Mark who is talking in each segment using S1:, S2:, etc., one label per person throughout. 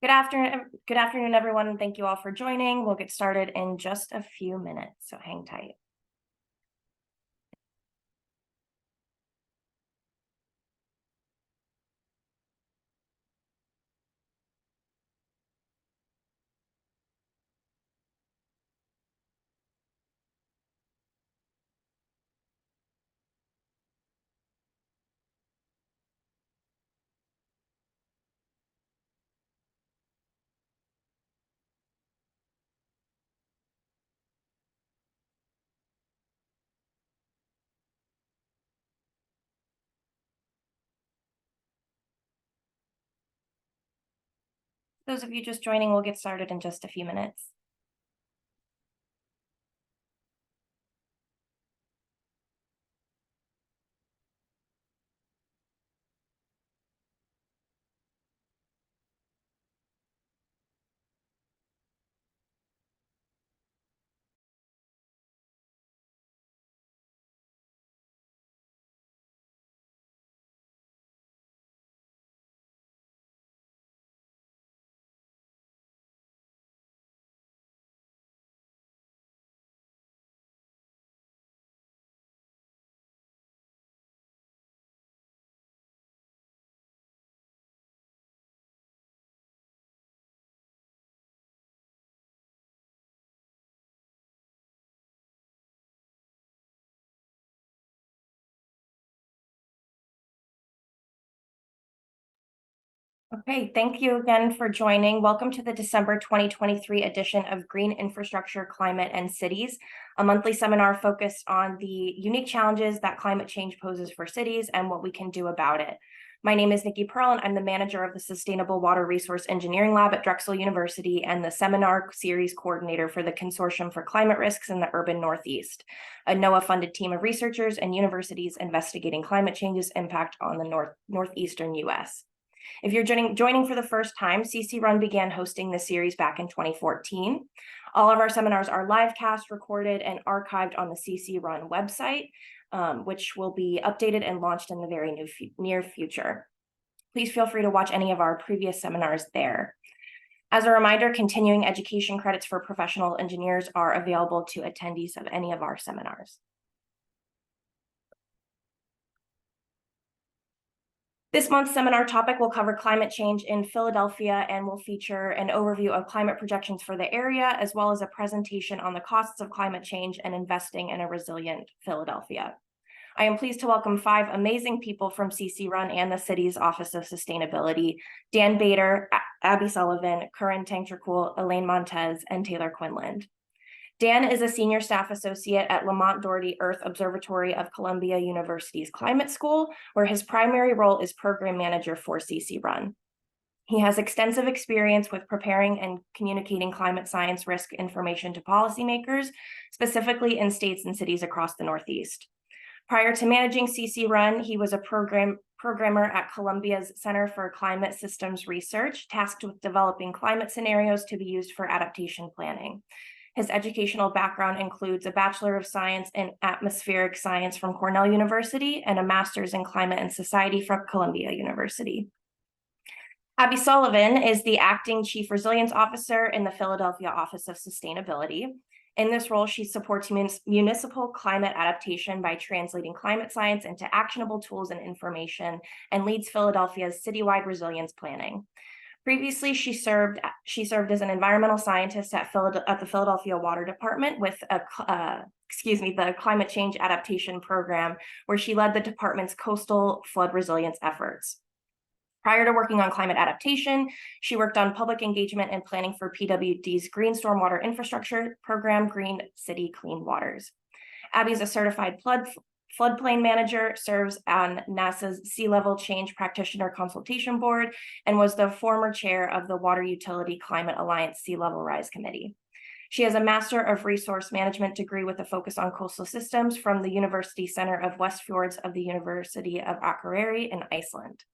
S1: Good afternoon, everyone, and thank you all for joining. We'll get started in just a few minutes, so hang tight. Those of you just joining, we'll get started in just a few minutes. Okay, thank you again for joining. Welcome to the December 2023 edition of Green Infrastructure, Climate, and Cities, a monthly seminar focused on the unique challenges that climate change poses for cities and what we can do about it. My name is Nikki Pearl, and I'm the manager of the Sustainable Water Resource Engineering Lab at Drexel University and the seminar series coordinator for the Consortium for Climate Risks in the Urban Northeast, a NOAA-funded team of researchers and universities investigating climate change's impact on the northeastern U.S. If you're joining for the first time, CC Run began hosting this series back in 2014. All of our seminars are live cast, recorded, and archived on the CC Run website, which will be updated and launched in the very near future. Please feel free to watch any of our previous seminars there. As a reminder, continuing education credits for professional engineers are available to attendees of any of our seminars. This month's seminar topic will cover climate change in Philadelphia and will feature an overview of climate projections for the area, as well as a presentation on the costs of climate change and investing in a resilient Philadelphia. I am pleased to welcome 5 amazing people from CC Run and the city's Office of Sustainability: Dan Bader, Abby Sullivan, Korin Tangtrakul, Elaine Montes, and Taylor Quinland. Dan is a senior staff associate at Lamont Doherty Earth Observatory of Columbia University's Climate School, where his primary role is program manager for CC Run. He has extensive experience with preparing and communicating climate science risk information to policymakers, specifically in states and cities across the Northeast. Prior to managing CC Run, he was a programmer at Columbia's Center for Climate Systems Research, tasked with developing climate scenarios to be used for adaptation planning. His educational background includes a Bachelor of Science in Atmospheric Science from Cornell University and a Master's in Climate and Society from Columbia University. Abby Sullivan is the Acting Chief Resilience Officer in the Philadelphia Office of Sustainability. In this role, she supports municipal climate adaptation by translating climate science into actionable tools and information, and leads Philadelphia's citywide resilience planning. Previously, she served as an environmental scientist at the Philadelphia Water Department with the Climate Change Adaptation Program, where she led the department's coastal flood resilience efforts. Prior to working on climate adaptation, she worked on public engagement and planning for PWD's Green Stormwater Infrastructure Program, Green City Clean Waters. Abby's a certified floodplain manager, serves on NASA's Sea Level Change Practitioner Consultation Board, and was the former chair of the Water Utility Climate Alliance Sea Level Rise Committee. She has a Master of Resource Management degree with a focus on coastal systems from the University Center of West Fjords of the University of Akureyri in Iceland.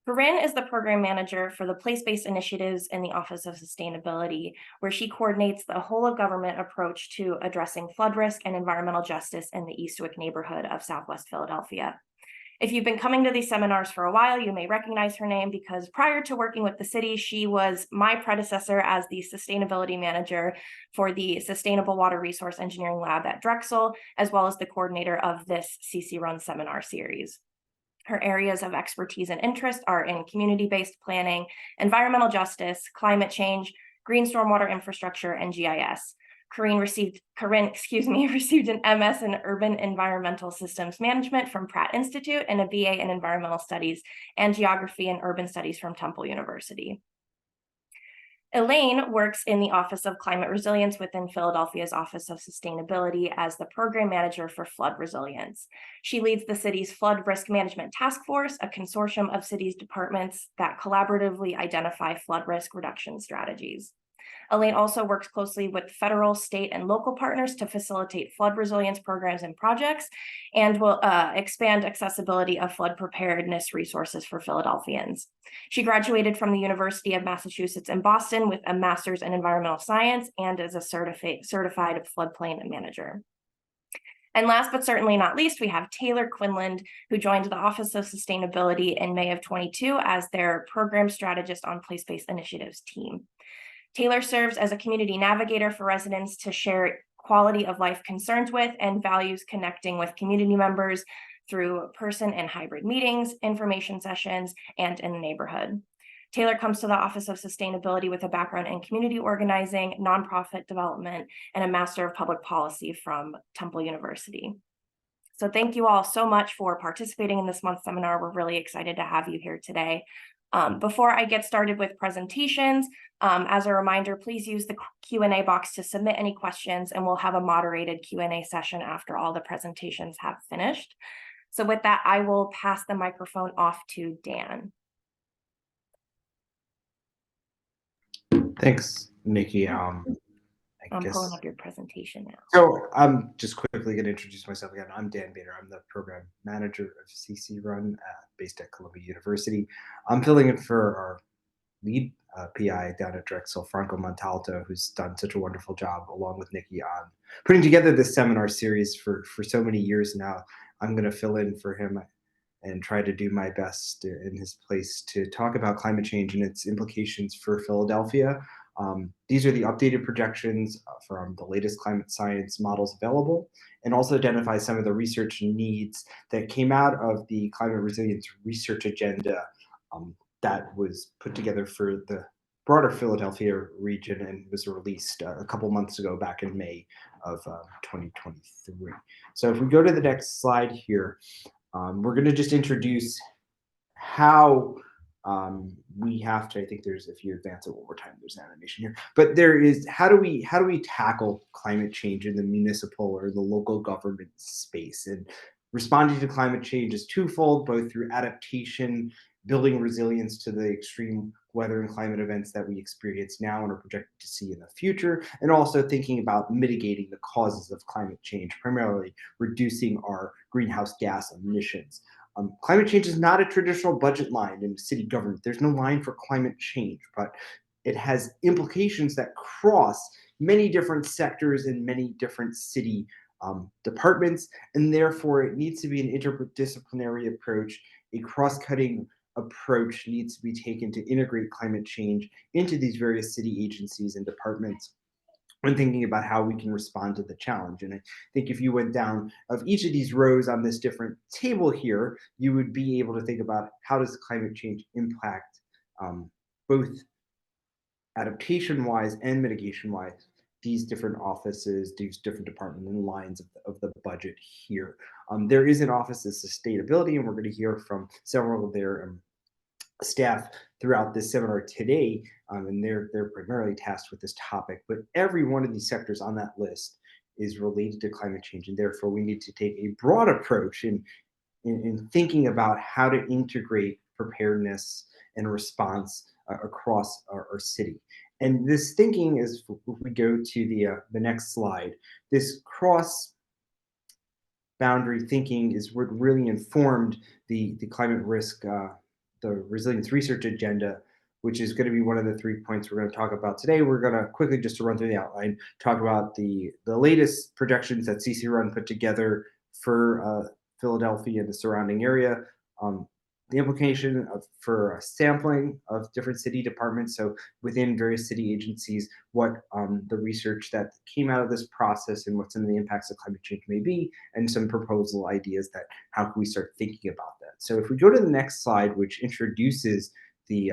S1: Korin is the program manager for the place-based initiatives in the Office of Sustainability, where she coordinates the whole-of-government approach to addressing flood risk and environmental justice in the Eastwick neighborhood of Southwest Philadelphia. If you've been coming to these seminars for a while, you may recognize her name because prior to working with the city, she was my predecessor as the sustainability manager for the Sustainable Water Resource Engineering Lab at Drexel, as well as the coordinator of this CC Run seminar series. Her areas of expertise and interest are in community-based planning, environmental justice, climate change, green stormwater infrastructure, and GIS. Korin received an MS in Urban Environmental Systems Management from Pratt Institute and a BA in Environmental Studies and Geography and Urban Studies from Temple University. Elaine works in the Office of Climate Resilience within Philadelphia's Office of Sustainability as the program manager for flood resilience. She leads the city's Flood Risk Management Task Force, a consortium of cities' departments that collaboratively identify flood risk reduction strategies. Elaine also works closely with federal, state, and local partners to facilitate flood resilience programs and projects, and will expand accessibility of flood preparedness resources for Philadelphians. She graduated from the University of Massachusetts in Boston with a master's in environmental science and is a certified floodplain manager. And last but certainly not least, we have Taylor Quinland, who joined the Office of Sustainability in May of 22 as their program strategist on place-based initiatives team. Taylor serves as a community navigator for residents to share quality of life concerns with and values connecting with community members through person and hybrid meetings, information sessions, and in the neighborhood. Taylor comes to the Office of Sustainability with a background in community organizing, nonprofit development, and a Master of Public Policy from Temple University. So thank you all so much for participating in this month's seminar. We're really excited to have you here today. Before I get started with presentations, as a reminder, please use the Q&A box to submit any questions, and we'll have a moderated Q&A session after all the presentations have finished. So with that, I will pass the microphone off to Dan.
S2: Thanks, Nikki.
S1: I'm pulling up your presentation now.
S2: So I'm just quickly going to introduce myself again. I'm Dan Bader. I'm the program manager of CC Run based at Columbia University. I'm filling in for our lead PI down at Drexel, Franco Montalto, who's done such a wonderful job along with Nikki on putting together this seminar series for so many years now. I'm going to fill in for him and try to do my best in his place to talk about climate change and its implications for Philadelphia. These are the updated projections from the latest climate science models available, and also identify some of the research needs that came out of the climate resilience research agenda that was put together for the broader Philadelphia region and was released a couple months ago back in May of 2023. So if we go to the next slide here, we're going to just introduce how we have to, I think there's, if you advance it one more time, there's an animation here, but there is, how do we tackle climate change in the municipal or the local government space? And responding to climate change is twofold, both through adaptation, building resilience to the extreme weather and climate events that we experience now and are projected to see in the future, and also thinking about mitigating the causes of climate change, primarily reducing our greenhouse gas emissions. Climate change is not a traditional budget line in city government. There's no line for climate change, but it has implications that cross many different sectors and many different city departments, and therefore it needs to be an interdisciplinary approach. A cross-cutting approach needs to be taken to integrate climate change into these various city agencies and departments when thinking about how we can respond to the challenge. And I think if you went down of each of these rows on this different table here, you would be able to think about how does climate change impact both adaptation-wise and mitigation-wise these different offices, these different department and lines of the budget here. There is an office of sustainability, and we're going to hear from several of their staff throughout this seminar today, and they're primarily tasked with this topic. But every one of these sectors on that list is related to climate change, and therefore we need to take a broad approach in thinking about how to integrate preparedness and response across our city. And this thinking is, if we go to the next slide, this cross-boundary thinking is what really informed the climate risk, the resilience research agenda, which is going to be one of the 3 points we're going to talk about today. We're going to quickly, just to run through the outline, talk about the latest projections that CC Run put together for Philadelphia and the surrounding area. The implication for sampling of different city departments, so within various city agencies, what the research that came out of this process and what some of the impacts of climate change may be, and some proposal ideas that how can we start thinking about that. So if we go to the next slide, which introduces the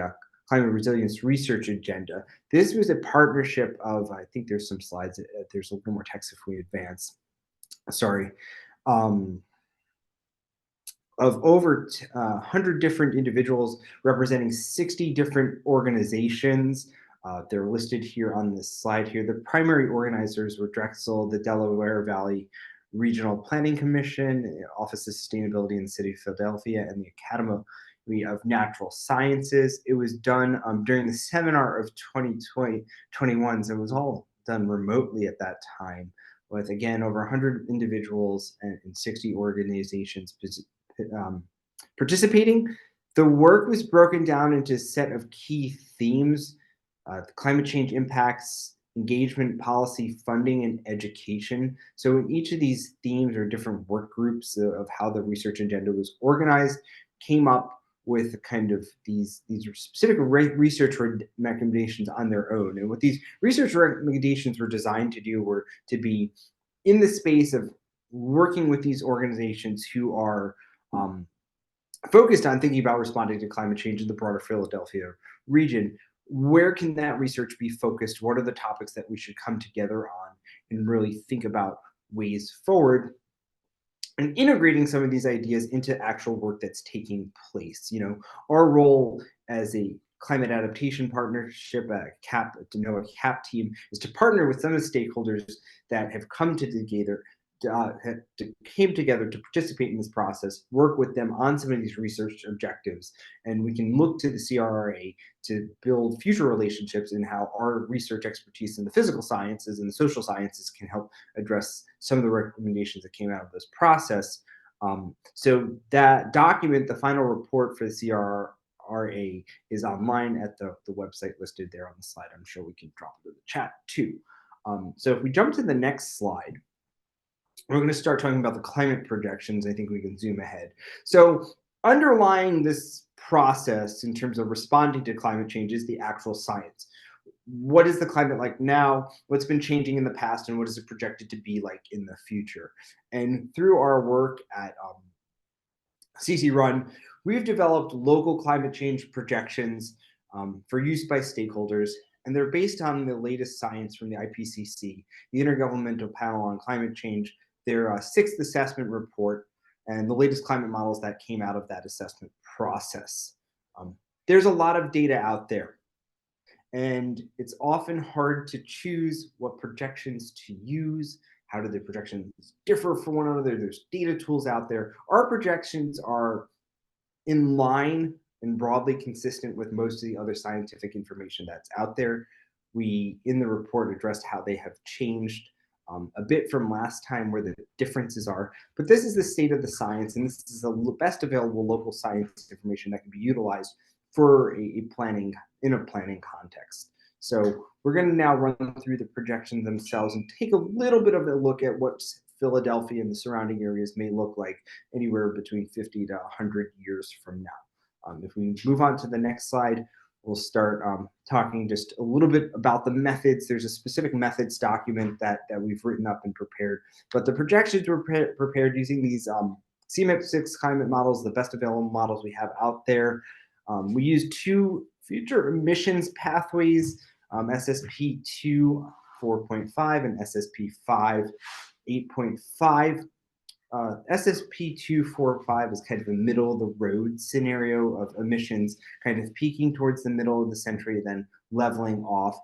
S2: climate resilience research agenda, this was a partnership of, I think there's some slides, there's a little more text if we advance, sorry, of over 100 different individuals representing 60 different organizations. They're listed here on this slide here. The primary organizers were Drexel, the Delaware Valley Regional Planning Commission, Office of Sustainability in the City of Philadelphia, and the Academy of Natural Sciences. It was done during the seminar of 2021, so it was all done remotely at that time, with again over 100 individuals and 60 organizations participating. The work was broken down into a set of key themes: climate change impacts, engagement, policy, funding, and education. So in each of these themes or different work groups of how the research agenda was organized, came up with kind of these specific research recommendations on their own. And what these research recommendations were designed to do were to be in the space of working with these organizations who are focused on thinking about responding to climate change in the broader Philadelphia region. Where can that research be focused? What are the topics that we should come together on and really think about ways forward, and integrating some of these ideas into actual work that's taking place? You know, our role as a climate adaptation partnership, NOAA CAP team, is to partner with some of the stakeholders that have come together came together to participate in this process, work with them on some of these research objectives, and we can look to the CRRA to build future relationships in how our research expertise in the physical sciences and the social sciences can help address some of the recommendations that came out of this process. So that document, the final report for the CRRA, is online at the website listed there on the slide. I'm sure we can drop it in the chat too. So if we jump to the next slide, we're going to start talking about the climate projections. I think we can zoom ahead. So underlying this process in terms of responding to climate change is the actual science. What is the climate like now? What's been changing in the past, and what is it projected to be like in the future? And through our work at CC Run, we've developed local climate change projections for use by stakeholders, and they're based on the latest science from the IPCC, the Intergovernmental Panel on Climate Change, their sixth assessment report, and the latest climate models that came out of that assessment process. There's a lot of data out there, and it's often hard to choose what projections to use. How do the projections differ from one another? There's data tools out there. Our projections are in line and broadly consistent with most of the other scientific information that's out there. We, in the report, addressed how they have changed a bit from last time, where the differences are. But this is the state of the science, and this is the best available local science information that can be utilized for a planning context. So we're going to now run through the projections themselves and take a little bit of a look at what Philadelphia and the surrounding areas may look like anywhere between 50 to 100 years from now. If we move on to the next slide, we'll start talking just a little bit about the methods. There's a specific methods document that we've written up and prepared, but the projections were prepared using these CMIP6 climate models, the best available models we have out there. We use two future emissions pathways, SSP2 4.5 and SSP5 8.5. SSP245 is kind of a middle of the road scenario of emissions, kind of peaking towards the middle of the century, then leveling off.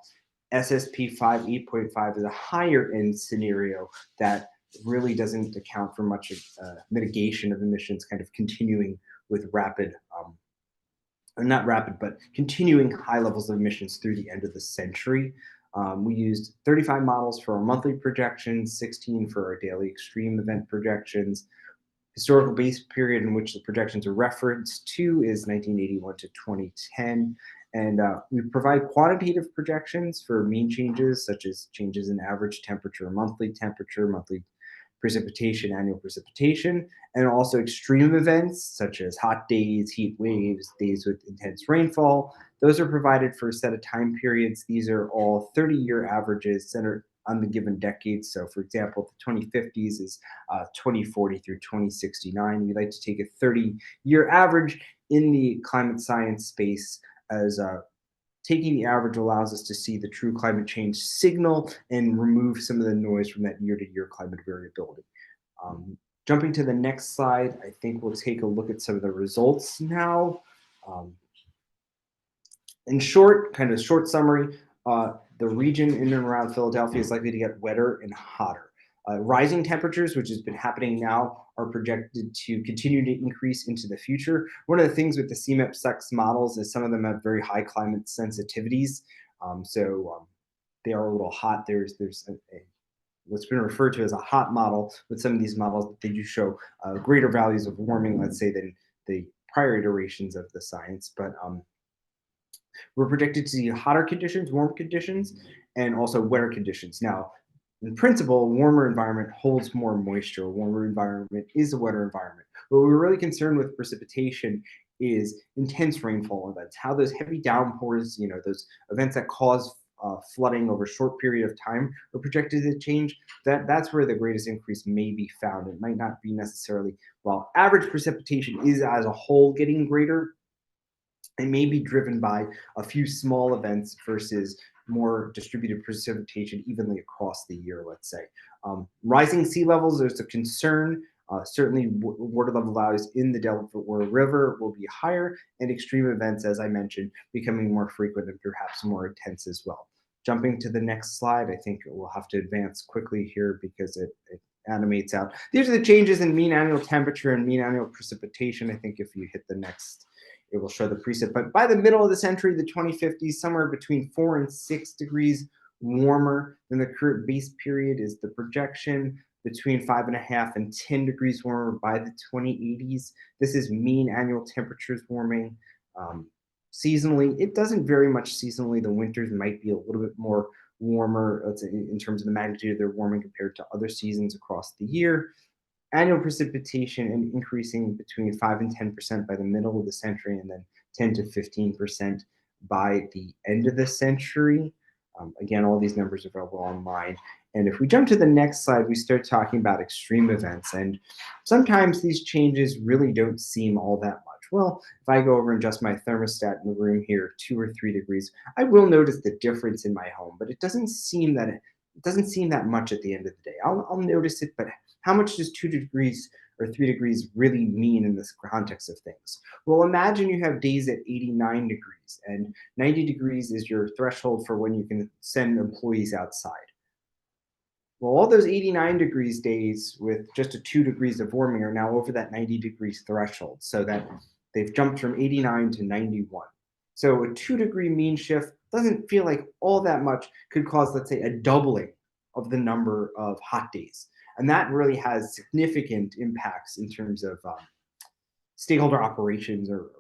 S2: SSP5 8.5 is a higher end scenario that really doesn't account for much of mitigation of emissions, kind of continuing with rapid, or not rapid, but continuing high levels of emissions through the end of the century. We used 35 models for our monthly projections, 16 for our daily extreme event projections. Historical base period in which the projections are referenced to is 1981 to 2010. And we provide quantitative projections for mean changes, such as changes in average temperature, monthly precipitation, annual precipitation, and also extreme events such as hot days, heat waves, days with intense rainfall. Those are provided for a set of time periods. These are all 30-year averages centered on the given decade. So, for example, the 2050s is 2040 through 2069. We like to take a 30-year average in the climate science space, as taking the average allows us to see the true climate change signal and remove some of the noise from that year-to-year climate variability. Jumping to the next slide, I think we'll take a look at some of the results now. In short, kind of short summary, the region in and around Philadelphia is likely to get wetter and hotter. Rising temperatures, which has been happening now, are projected to continue to increase into the future. One of the things with the CMEP-SEX models is some of them have very high climate sensitivities. They are a little hot. There's what's been referred to as a hot model with some of these models. They do show greater values of warming, let's say, than the prior iterations of the science. But we're predicted to see hotter conditions, warm conditions, and also wetter conditions. Now, in principle, a warmer environment holds more moisture. A warmer environment is a wetter environment. What we're really concerned with precipitation is intense rainfall events, how those heavy downpours, those events that cause flooding over a short period of time are projected to change. That's where the greatest increase may be found. It might not be necessarily, while average precipitation is as a whole getting greater, it may be driven by a few small events versus more distributed precipitation evenly across the year, let's say. Rising sea levels, there's a concern. Certainly, water level values in the Delaware River will be higher, and extreme events, as I mentioned, becoming more frequent and perhaps more intense as well. Jumping to the next slide, I think we'll have to advance quickly here because it animates out. These are the changes in mean annual temperature and mean annual precipitation. I think if you hit the next, it will show the precip. But by the middle of the century, the 2050s, somewhere between 4 and 6 degrees warmer than the current base period is the projection. Between 5.5 and 10 degrees warmer by the 2080s. This is mean annual temperatures warming. Seasonally, it doesn't vary much seasonally. The winters might be a little bit more warmer, let's say, in terms of the magnitude of their warming compared to other seasons across the year. Annual precipitation and increasing between 5 and 10% by the middle of the century, and then 10 to 15% by the end of the century. Again, all these numbers are available online. And if we jump to the next slide, we start talking about extreme events. And sometimes these changes really don't seem all that much. Well, if I go over and adjust my thermostat in the room here 2 or 3 degrees, I will notice the difference in my home, but it doesn't seem that much at the end of the day. I'll notice it, but how much does 2 degrees or 3 degrees really mean in this context of things? Well, imagine you have days at 89 degrees, and 90 degrees is your threshold for when you can send employees outside. Well, all those 89 degrees days with just a 2 degrees of warming are now over that 90 degrees threshold, so that they've jumped from 89 to 91. So a 2-degree mean shift doesn't feel like all that much, could cause, let's say, a doubling of the number of hot days. And that really has significant impacts in terms of stakeholder operations or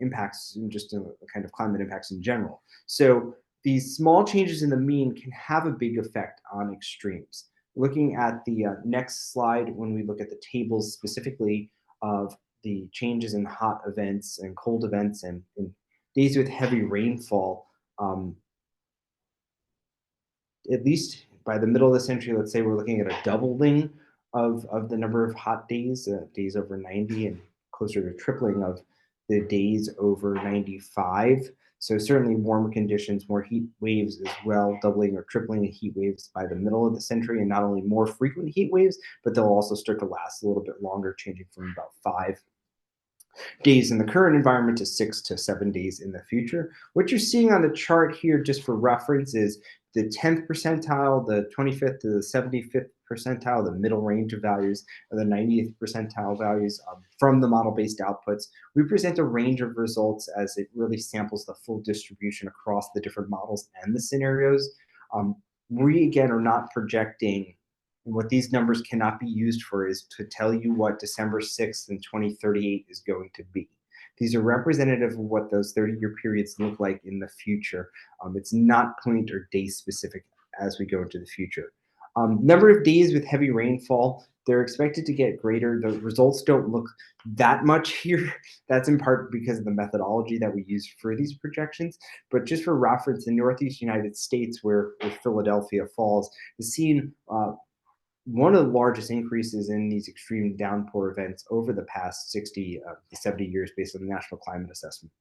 S2: impacts in just a kind of climate impacts in general. So these small changes in the mean can have a big effect on extremes. Looking at the next slide, when we look at the tables specifically of the changes in hot events and cold events and days with heavy rainfall, at least by the middle of the century, let's say we're looking at a doubling of the number of hot days, days over 90, and closer to tripling of the days over 95. So certainly warmer conditions, more heat waves as well, doubling or tripling the heat waves by the middle of the century, and not only more frequent heat waves, but they'll also start to last a little bit longer, changing from about 5 days in the current environment to 6 to 7 days in the future. What you're seeing on the chart here, just for reference, is the 10th percentile, the 25th to the 75th percentile, the middle range of values, and the 90th percentile values from the model-based outputs. We present a range of results as it really samples the full distribution across the different models and the scenarios. We, again, are not projecting. And what these numbers cannot be used for is to tell you what December 6th and 2038 is going to be. These are representative of what those 30-year periods look like in the future. It's not point or day specific as we go into the future. Number of days with heavy rainfall, they're expected to get greater. The results don't look that much here. That's in part because of the methodology that we use for these projections. But just for reference, the Northeast United States, where Philadelphia falls, is seeing one of the largest increases in these extreme downpour events over the past 60 to 70 years based on the National Climate Assessment.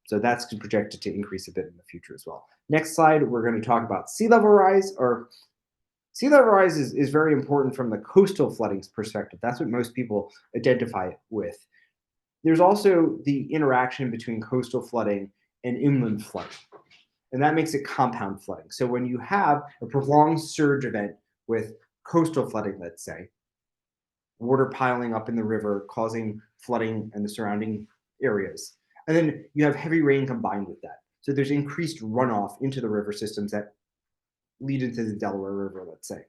S2: So that's projected to increase a bit in the future as well. Next slide, we're going to talk about sea level rise. Sea level rise is very important from the coastal flooding perspective. That's what most people identify it with. There's also the interaction between coastal flooding and inland flooding, and that makes it compound flooding. So when you have a prolonged surge event with coastal flooding, let's say, water piling up in the river, causing flooding in the surrounding areas, and then you have heavy rain combined with that. So there's increased runoff into the river systems that lead into the Delaware River, let's say.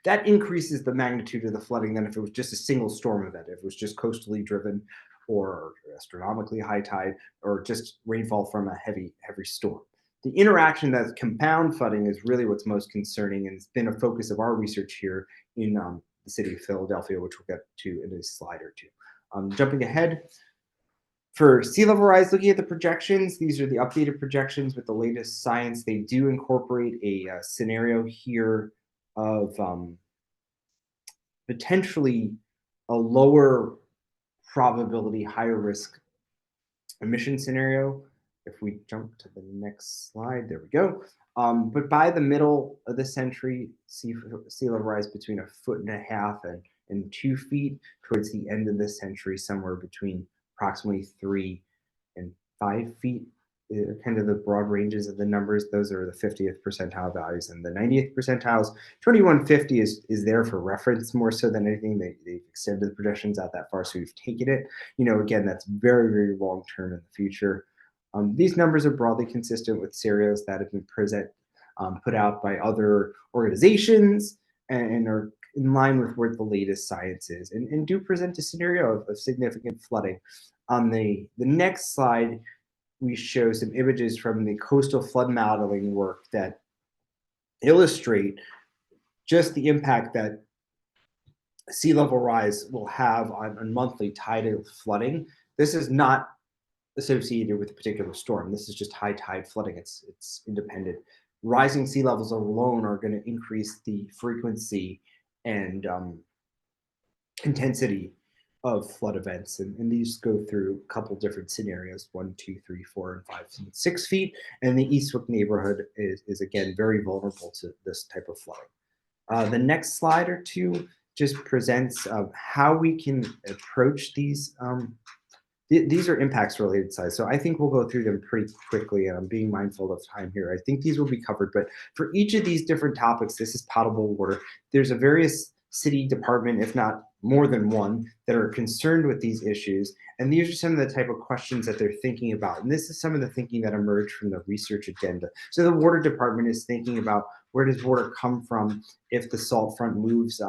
S2: That increases the magnitude of the flooding than if it was just a single storm event, if it was just coastally driven or astronomically high tide or just rainfall from a heavy storm. The interaction that's compound flooding is really what's most concerning, and it's been a focus of our research here in the city of Philadelphia, which we'll get to in a slide or two. Jumping ahead, for sea level rise, looking at the projections, these are the updated projections with the latest science. They do incorporate a scenario here of potentially a lower probability, higher risk emission scenario. If we jump to the next slide, there we go. But by the middle of the century, sea level rise between 1.5 feet and 2 feet. Towards the end of the century, somewhere between approximately 3 and 5 feet, kind of the broad ranges of the numbers. Those are the 50th percentile values and the 90th percentiles. 2150 is there for reference more so than anything. They've extended the projections out that far, so we've taken it. Again, that's very, very long term in the future. These numbers are broadly consistent with scenarios that have been put out by other organizations and are in line with where the latest science is, and do present a scenario of significant flooding. On the next slide, we show some images from the coastal flood modeling work that illustrate just the impact that sea level rise will have on monthly tidal flooding. This is not associated with a particular storm. This is just high tide flooding. It's independent. Rising sea levels alone are going to increase the frequency and intensity of flood events, and these go through a couple different scenarios: 1, 2, 3, 4, and 5, and 6 feet. And the Eastwick neighborhood is again very vulnerable to this type of flooding. The next slide or two just presents how we can approach these. These are impacts related slides, so I think we'll go through them pretty quickly, and I'm being mindful of time here. I think these will be covered, but for each of these different topics, this is potable water. There's a various city department, if not more than one, that are concerned with these issues, and these are some of the type of questions that they're thinking about. And this is some of the thinking that emerged from the research agenda. So the water department is thinking about, where does water come from if the salt front moves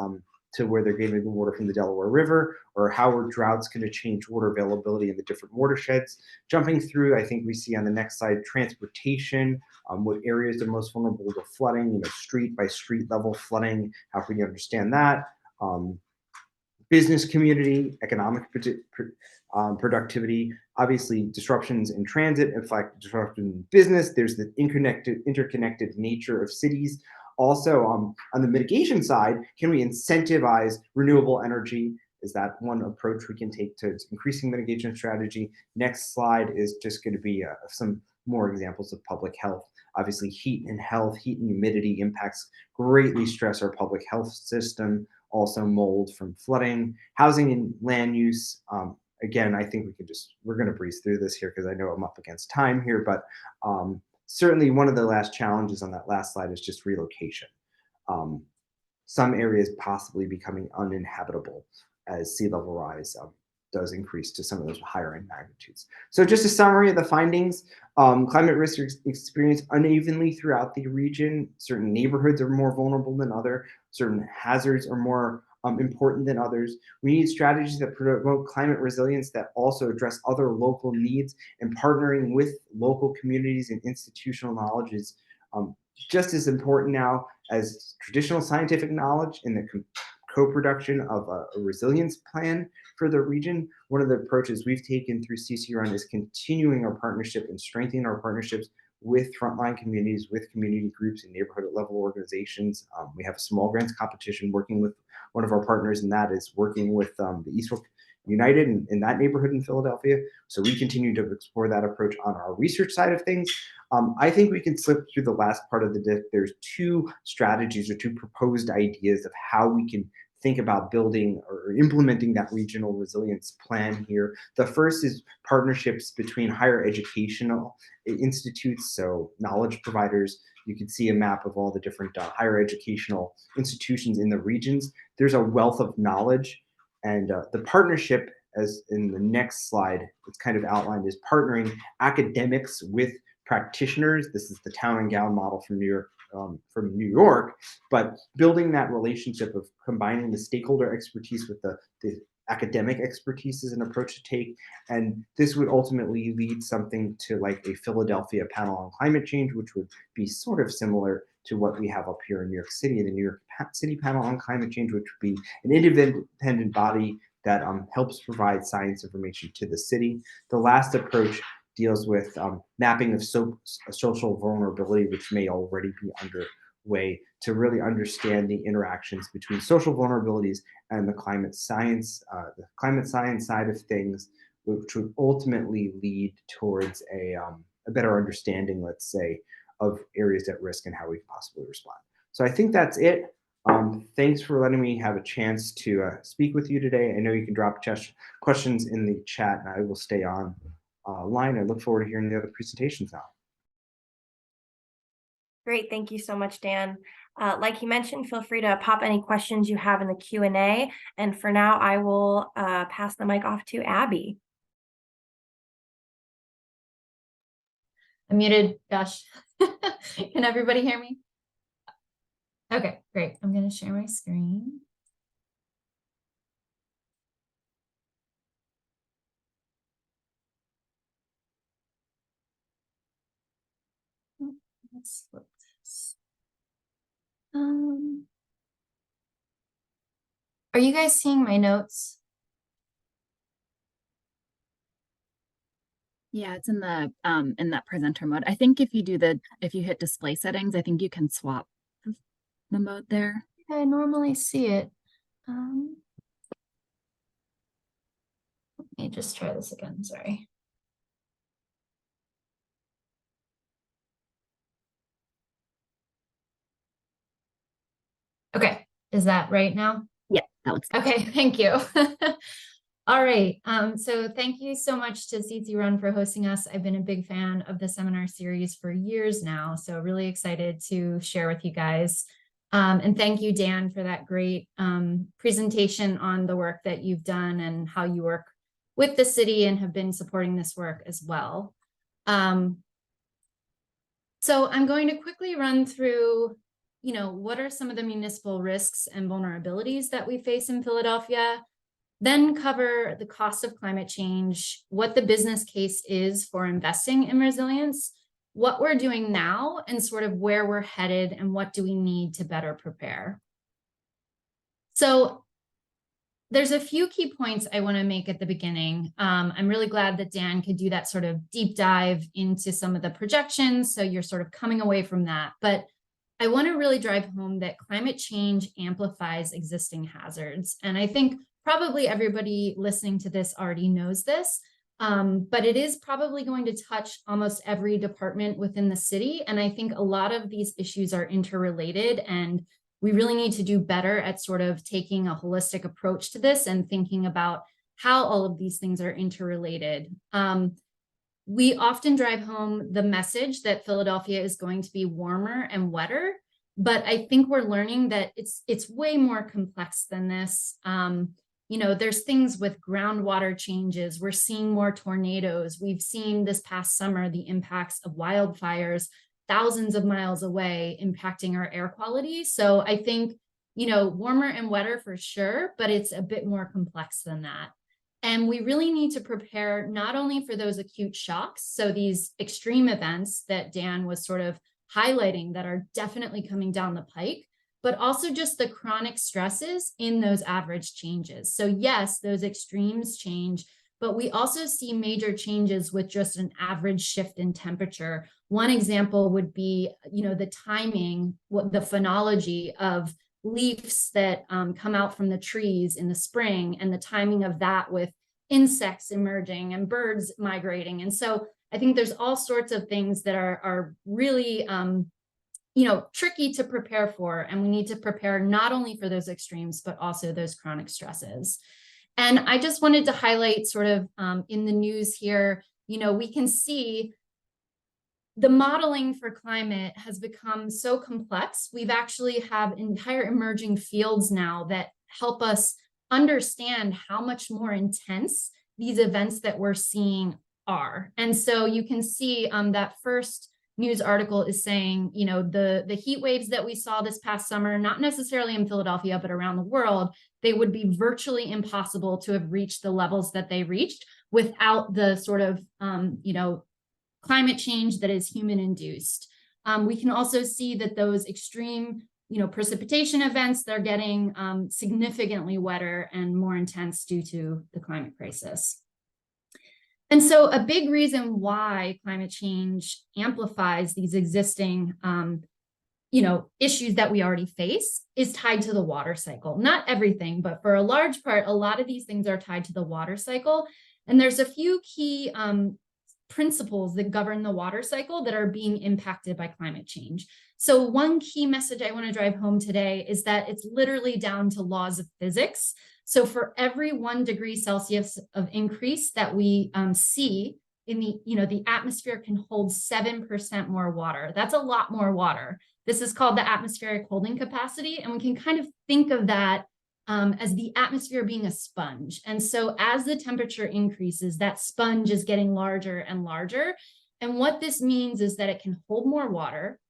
S2: to where they're getting the water from the Delaware River, or how are droughts going to change water availability in the different watersheds. Jumping through, I think we see on the next slide, transportation, what areas are most vulnerable to flooding, street by street level flooding, how can you understand that? Business community, economic productivity, obviously disruptions in transit, in fact, disruption in business. There's the interconnected nature of cities. Also, on the mitigation side, can we incentivize renewable energy? Is that one approach we can take to increasing mitigation strategy? Next slide is just going to be some more examples of public health. Obviously, heat and humidity impacts greatly stress our public health system. Also, mold from flooding, housing and land use. Again, I think we're going to breeze through this here because I know I'm up against time here, but certainly one of the last challenges on that last slide is just relocation. Some areas possibly becoming uninhabitable as sea level rise does increase to some of those higher end magnitudes. So just a summary of the findings: climate risk is experienced unevenly throughout the region. Certain neighborhoods are more vulnerable than others. Certain hazards are more important than others. We need strategies that promote climate resilience that also address other local needs, and partnering with local communities and institutional knowledge is just as important now as traditional scientific knowledge in the co-production of a resilience plan for the region. One of the approaches we've taken through CC Run is continuing our partnership and strengthening our partnerships with frontline communities, with community groups and neighborhood level organizations. We have a small grants competition working with one of our partners, and that is working with the Eastbrook United in that neighborhood in Philadelphia. So we continue to explore that approach on our research side of things. I think we can slip through the last part of the deck. There's two strategies or two proposed ideas of how we can think about building or implementing that regional resilience plan here. The first is partnerships between higher educational institutes, so knowledge providers. You can see a map of all the different higher educational institutions in the regions. There's a wealth of knowledge, and the partnership, as in the next slide, it's kind of outlined, is partnering academics with practitioners. This is the town and gown model from New York, but building that relationship of combining the stakeholder expertise with the academic expertise is an approach to take. And this would ultimately lead something to like a Philadelphia panel on climate change, which would be sort of similar to what we have up here in New York City, the New York City panel on climate change, which would be an independent body that helps provide science information to the city. The last approach deals with mapping of social vulnerability, which may already be underway, to really understand the interactions between social vulnerabilities and the climate science side of things, which would ultimately lead towards a better understanding, let's say, of areas at risk and how we can possibly respond. So I think that's it. Thanks for letting me have a chance to speak with you today. I know you can drop questions in the chat, and I will stay on line. I look forward to hearing the other presentations now.
S1: Great, thank you so much, Dan. Like you mentioned, feel free to pop any questions you have in the Q&A. And for now, I will pass the mic off to Abby.
S3: I'm muted, gosh. Can everybody hear me? Okay, great. I'm going to share my screen. Let's flip this. Are you guys seeing my notes?
S4: Yeah, it's in that presenter mode. I think if you hit display settings, I think you can swap the mode there.
S3: I normally see it. Let me just try this again, sorry. Okay, is that right now?
S4: Yeah, that looks good.
S3: Okay, thank you. All right, so thank you so much to CC Run for hosting us. I've been a big fan of the seminar series for years now, so really excited to share with you guys. And thank you, Dan, for that great presentation on the work that you've done and how you work with the city and have been supporting this work as well. So I'm going to quickly run through, what are some of the municipal risks and vulnerabilities that we face in Philadelphia, then cover the cost of climate change, what the business case is for investing in resilience, what we're doing now, and sort of where we're headed and what do we need to better prepare. So there's a few key points I want to make at the beginning. I'm really glad that Dan could do that sort of deep dive into some of the projections, so you're sort of coming away from that. But I want to really drive home that climate change amplifies existing hazards. And I think probably everybody listening to this already knows this, but it is probably going to touch almost every department within the city. And I think a lot of these issues are interrelated, and we really need to do better at sort of taking a holistic approach to this and thinking about how all of these things are interrelated. We often drive home the message that Philadelphia is going to be warmer and wetter, but I think we're learning that it's way more complex than this. There's things with groundwater changes. We're seeing more tornadoes. We've seen this past summer the impacts of wildfires thousands of miles away impacting our air quality. So I think, warmer and wetter for sure, but it's a bit more complex than that. And we really need to prepare not only for those acute shocks, so these extreme events that Dan was sort of highlighting that are definitely coming down the pike, but also just the chronic stresses in those average changes. So yes, those extremes change, but we also see major changes with just an average shift in temperature. One example would be, the timing, the phenology of leaves that come out from the trees in the spring, and the timing of that with insects emerging and birds migrating. And so I think there's all sorts of things that are really, tricky to prepare for. And we need to prepare not only for those extremes, but also those chronic stresses. And I just wanted to highlight sort of in the news here, we can see the modeling for climate has become so complex. We've actually have entire emerging fields now that help us understand how much more intense these events that we're seeing are. And so you can see that first news article is saying, the heat waves that we saw this past summer, not necessarily in Philadelphia, but around the world, they would be virtually impossible to have reached the levels that they reached without the sort of, climate change that is human induced. We can also see that those extreme, precipitation events, they're getting significantly wetter and more intense due to the climate crisis. And so a big reason why climate change amplifies these existing, issues that we already face is tied to the water cycle. Not everything, but for a large part, a lot of these things are tied to the water cycle. And there's a few key principles that govern the water cycle that are being impacted by climate change. So one key message I want to drive home today is that it's literally down to laws of physics. So for every 1 degree Celsius of increase that we see in the atmosphere can hold 7% more water. That's a lot more water. This is called the atmospheric holding capacity. And we can kind of think of that as the atmosphere being a sponge. And so as the temperature increases, that sponge is getting larger and larger. And what this means is that it can hold more water.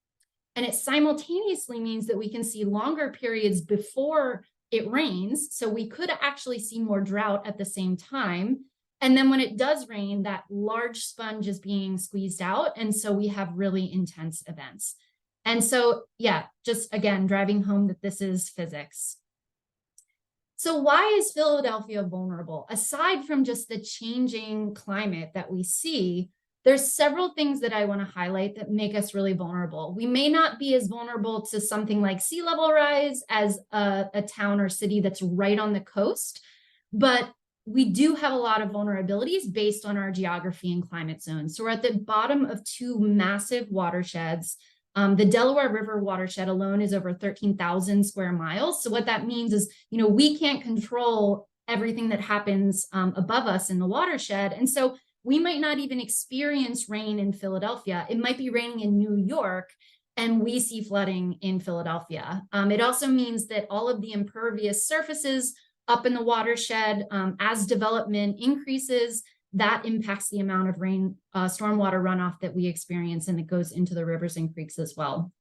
S3: And it simultaneously means that we can see longer periods before it rains. So we could actually see more drought at the same time. And then when it does rain, that large sponge is being squeezed out. And so we have really intense events. And so, yeah, just again, driving home that this is physics. So why is Philadelphia vulnerable? Aside from just the changing climate that we see, there's several things that I want to highlight that make us really vulnerable. We may not be as vulnerable to something like sea level rise as a town or city that's right on the coast, but we do have a lot of vulnerabilities based on our geography and climate zones. So we're at the bottom of 2 massive watersheds. The Delaware River watershed alone is over 13,000 square miles. So what that means is, we can't control everything that happens above us in the watershed. And so we might not even experience rain in Philadelphia. It might be raining in New York, and we see flooding in Philadelphia. It also means that all of the impervious surfaces up in the watershed, as development increases, that impacts the amount of rain, stormwater runoff that we experience, and it goes into the rivers and creeks as well.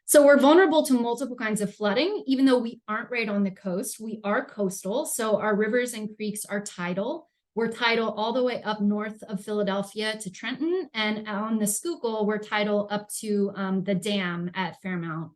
S3: So we're vulnerable to multiple kinds of flooding, even though we aren't right on the coast. We are coastal, so our rivers and creeks are tidal. We're tidal all the way up north of Philadelphia to Trenton, and on the Schuylkill, we're tidal up to the dam at Fairmount.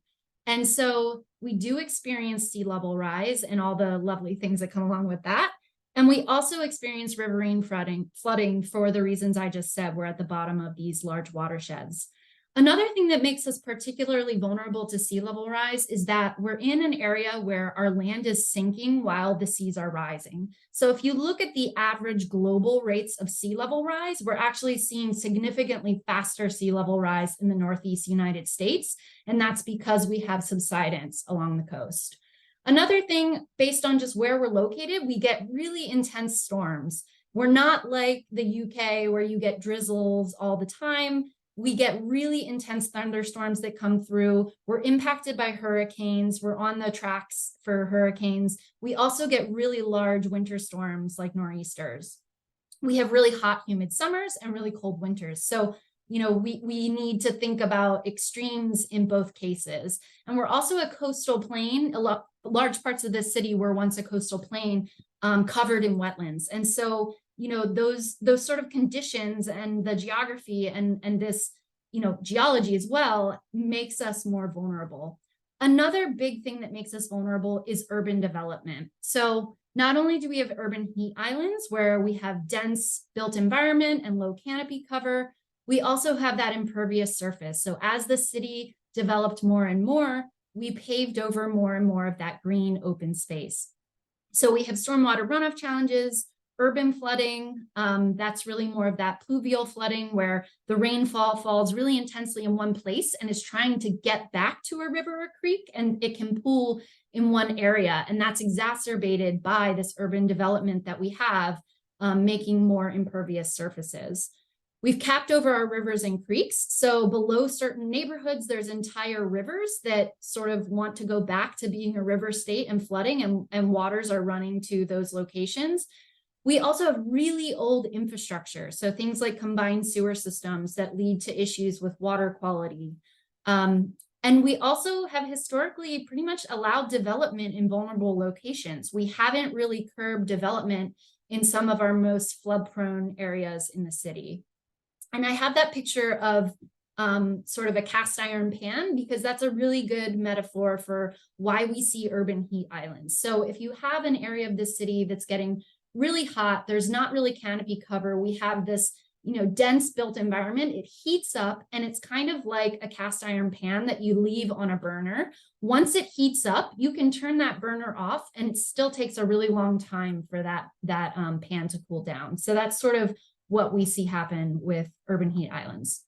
S3: And so we do experience sea level rise and all the lovely things that come along with that. And we also experience riverine flooding for the reasons I just said. We're at the bottom of these large watersheds. Another thing that makes us particularly vulnerable to sea level rise is that we're in an area where our land is sinking while the seas are rising. So if you look at the average global rates of sea level rise, we're actually seeing significantly faster sea level rise in the Northeast United States. And that's because we have subsidence along the coast. Another thing, based on just where we're located, we get really intense storms. We're not like the UK where you get drizzles all the time. We get really intense thunderstorms that come through. We're impacted by hurricanes. We're on the tracks for hurricanes. We also get really large winter storms like nor'easters. We have really hot, humid summers and really cold winters. So, we need to think about extremes in both cases. And we're also a coastal plain. Large parts of the city were once a coastal plain covered in wetlands. And so, those sort of conditions and the geography and this, geology as well makes us more vulnerable. Another big thing that makes us vulnerable is urban development. So not only do we have urban heat islands where we have dense built environment and low canopy cover, we also have that impervious surface. So as the city developed more and more, we paved over more and more of that green open space. So we have stormwater runoff challenges, urban flooding, that's really more of that pluvial flooding where the rainfall falls really intensely in one place and is trying to get back to a river or creek, and it can pool in one area. And that's exacerbated by this urban development that we have, making more impervious surfaces. We've capped over our rivers and creeks. So below certain neighborhoods, there's entire rivers that sort of want to go back to being a river state and flooding, and waters are running to those locations. We also have really old infrastructure. So things like combined sewer systems that lead to issues with water quality. And we also have historically pretty much allowed development in vulnerable locations. We haven't really curbed development in some of our most flood-prone areas in the city. And I have that picture of sort of a cast iron pan because that's a really good metaphor for why we see urban heat islands. So if you have an area of the city that's getting really hot, there's not really canopy cover, we have this dense built environment, it heats up, and it's kind of like a cast iron pan that you leave on a burner. Once it heats up, you can turn that burner off, and it still takes a really long time for that pan to cool down. So that's sort of what we see happen with urban heat islands.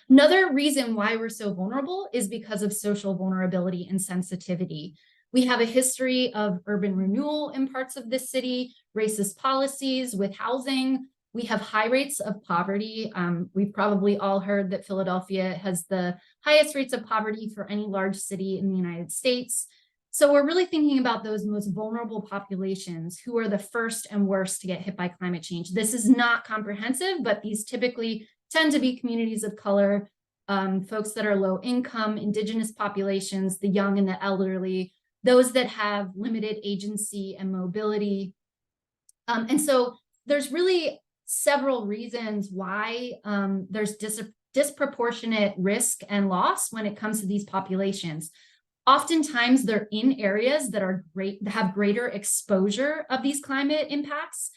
S3: Another reason why we're so vulnerable is because of social vulnerability and sensitivity. We have a history of urban renewal in parts of this city, racist policies with housing. We have high rates of poverty. We've probably all heard that Philadelphia has the highest rates of poverty for any large city in the United States. So we're really thinking about those most vulnerable populations who are the first and worst to get hit by climate change. This is not comprehensive, but these typically tend to be communities of color, folks that are low income, indigenous populations, the young and the elderly, those that have limited agency and mobility. And so there's really several reasons why there's disproportionate risk and loss when it comes to these populations. Oftentimes they're in areas that have greater exposure of these climate impacts.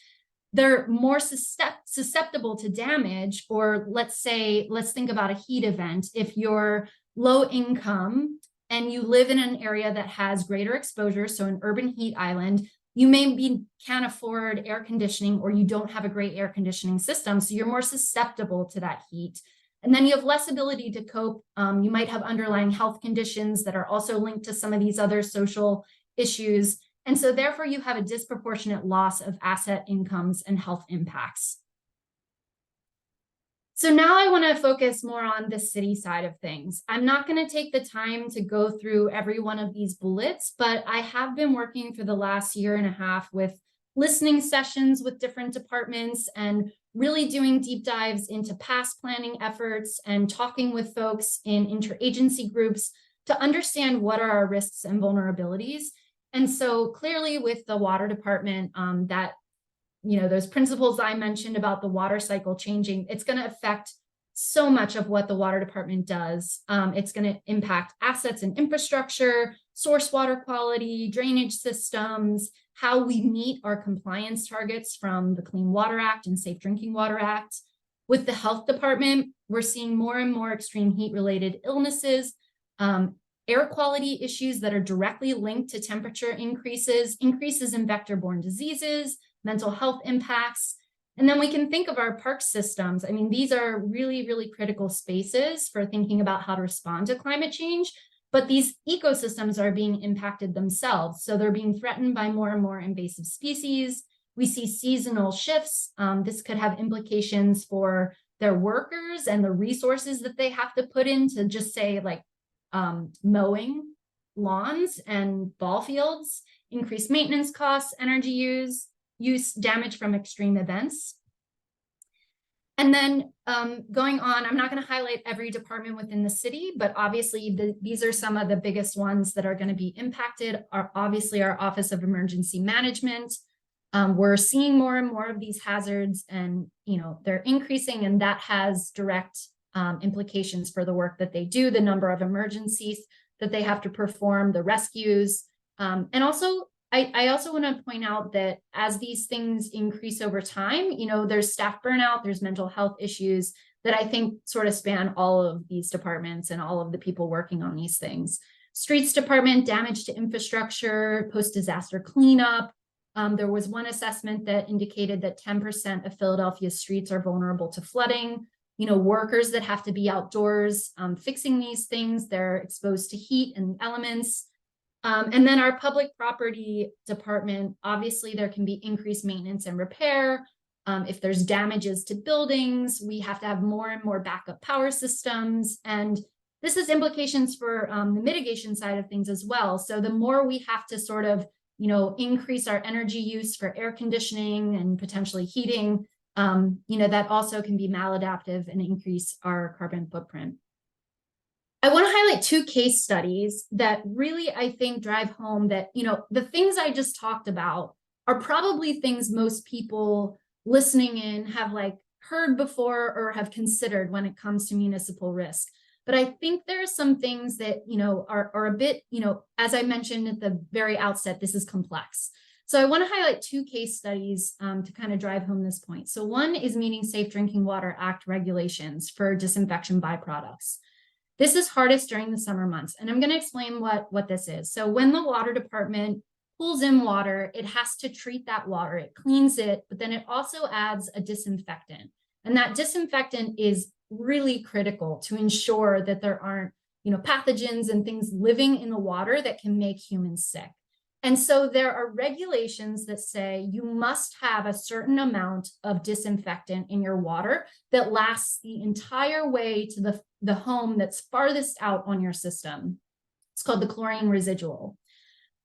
S3: They're more susceptible to damage, or let's think about a heat event. If you're low income and you live in an area that has greater exposure, so an urban heat island, you can't afford air conditioning, or you don't have a great air conditioning system, so you're more susceptible to that heat. And then you have less ability to cope. You might have underlying health conditions that are also linked to some of these other social issues. And so therefore you have a disproportionate loss of asset incomes and health impacts. So now I want to focus more on the city side of things. I'm not going to take the time to go through every one of these bullets, but I have been working for the last year and a half with listening sessions with different departments and really doing deep dives into past planning efforts and talking with folks in interagency groups to understand what are our risks and vulnerabilities. And so clearly with the water department, those principles I mentioned about the water cycle changing, it's going to affect so much of what the water department does. It's going to impact assets and infrastructure, source water quality, drainage systems, how we meet our compliance targets from the Clean Water Act and Safe Drinking Water Act. With the health department, we're seeing more and more extreme heat-related illnesses, air quality issues that are directly linked to temperature increases in vector-borne diseases, mental health impacts. And then we can think of our park systems. I mean, these are really, really critical spaces for thinking about how to respond to climate change, but these ecosystems are being impacted themselves. So they're being threatened by more and more invasive species. We see seasonal shifts. This could have implications for their workers and the resources that they have to put into just say like mowing lawns and ball fields, increased maintenance costs, energy use, damage from extreme events. And then going on, I'm not going to highlight every department within the city, but obviously these are some of the biggest ones that are going to be impacted. Obviously our Office of Emergency Management. We're seeing more and more of these hazards, and they're increasing, and that has direct implications for the work that they do, the number of emergencies that they have to perform, the rescues. And also, I also want to point out that as these things increase over time, there's staff burnout, there's mental health issues that I think sort of span all of these departments and all of the people working on these things. Streets department, damage to infrastructure, post-disaster cleanup. There was one assessment that indicated that 10% of Philadelphia's streets are vulnerable to flooding. Workers that have to be outdoors fixing these things, they're exposed to heat and elements. And then our public property department, obviously there can be increased maintenance and repair. If there's damages to buildings, we have to have more and more backup power systems. And this has implications for the mitigation side of things as well. So the more we have to sort of, increase our energy use for air conditioning and potentially heating, that also can be maladaptive and increase our carbon footprint. I want to highlight two case studies that really, I think, drive home that, the things I just talked about are probably things most people listening in have heard before or have considered when it comes to municipal risk. But I think there are some things that, are a bit, as I mentioned at the very outset, this is complex. So I want to highlight two case studies to kind of drive home this point. So one is meeting Safe Drinking Water Act regulations for disinfection byproducts. This is hardest during the summer months, and I'm going to explain what this is. So when the water department pulls in water, it has to treat that water, it cleans it, but then it also adds a disinfectant. And that disinfectant is really critical to ensure that there aren't, pathogens and things living in the water that can make humans sick. And so there are regulations that say you must have a certain amount of disinfectant in your water that lasts the entire way to the home that's farthest out on your system. It's called the chlorine residual.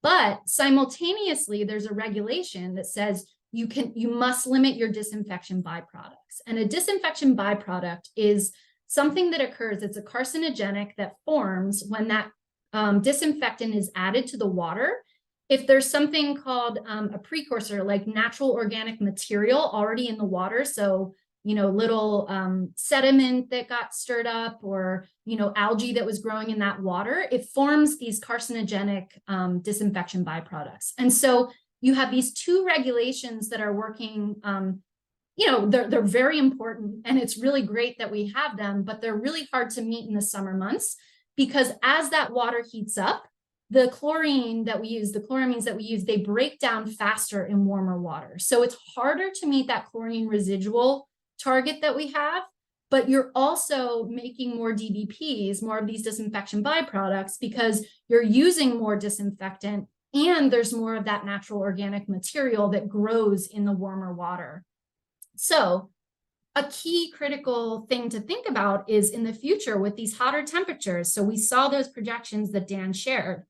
S3: But simultaneously, there's a regulation that says you must limit your disinfection byproducts. And a disinfection byproduct is something that occurs, it's a carcinogenic that forms when that disinfectant is added to the water. If there's something called a precursor, like natural organic material already in the water, so, little sediment that got stirred up or, algae that was growing in that water, it forms these carcinogenic disinfection byproducts. And so you have these two regulations that are working, they're very important, and it's really great that we have them, but they're really hard to meet in the summer months because as that water heats up, the chloramines that we use, they break down faster in warmer water. So it's harder to meet that chlorine residual target that we have, but you're also making more DBPs, more of these disinfection byproducts, because you're using more disinfectant and there's more of that natural organic material that grows in the warmer water. So a key critical thing to think about is in the future with these hotter temperatures. So we saw those projections that Dan shared.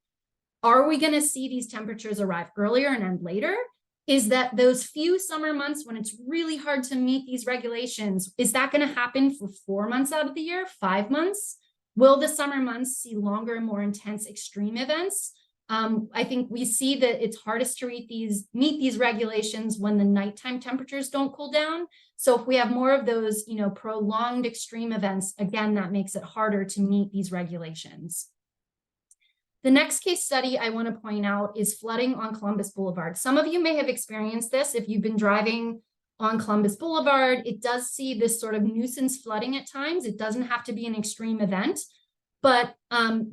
S3: Are we going to see these temperatures arrive earlier and end later? Is that those few summer months when it's really hard to meet these regulations, is that going to happen for 4 months out of the year, 5 months? Will the summer months see longer and more intense extreme events? I think we see that it's hardest to meet these regulations when the nighttime temperatures don't cool down. So if we have more of those, prolonged extreme events, again, that makes it harder to meet these regulations. The next case study I want to point out is flooding on Columbus Boulevard. Some of you may have experienced this if you've been driving on Columbus Boulevard. It does see this sort of nuisance flooding at times. It doesn't have to be an extreme event, but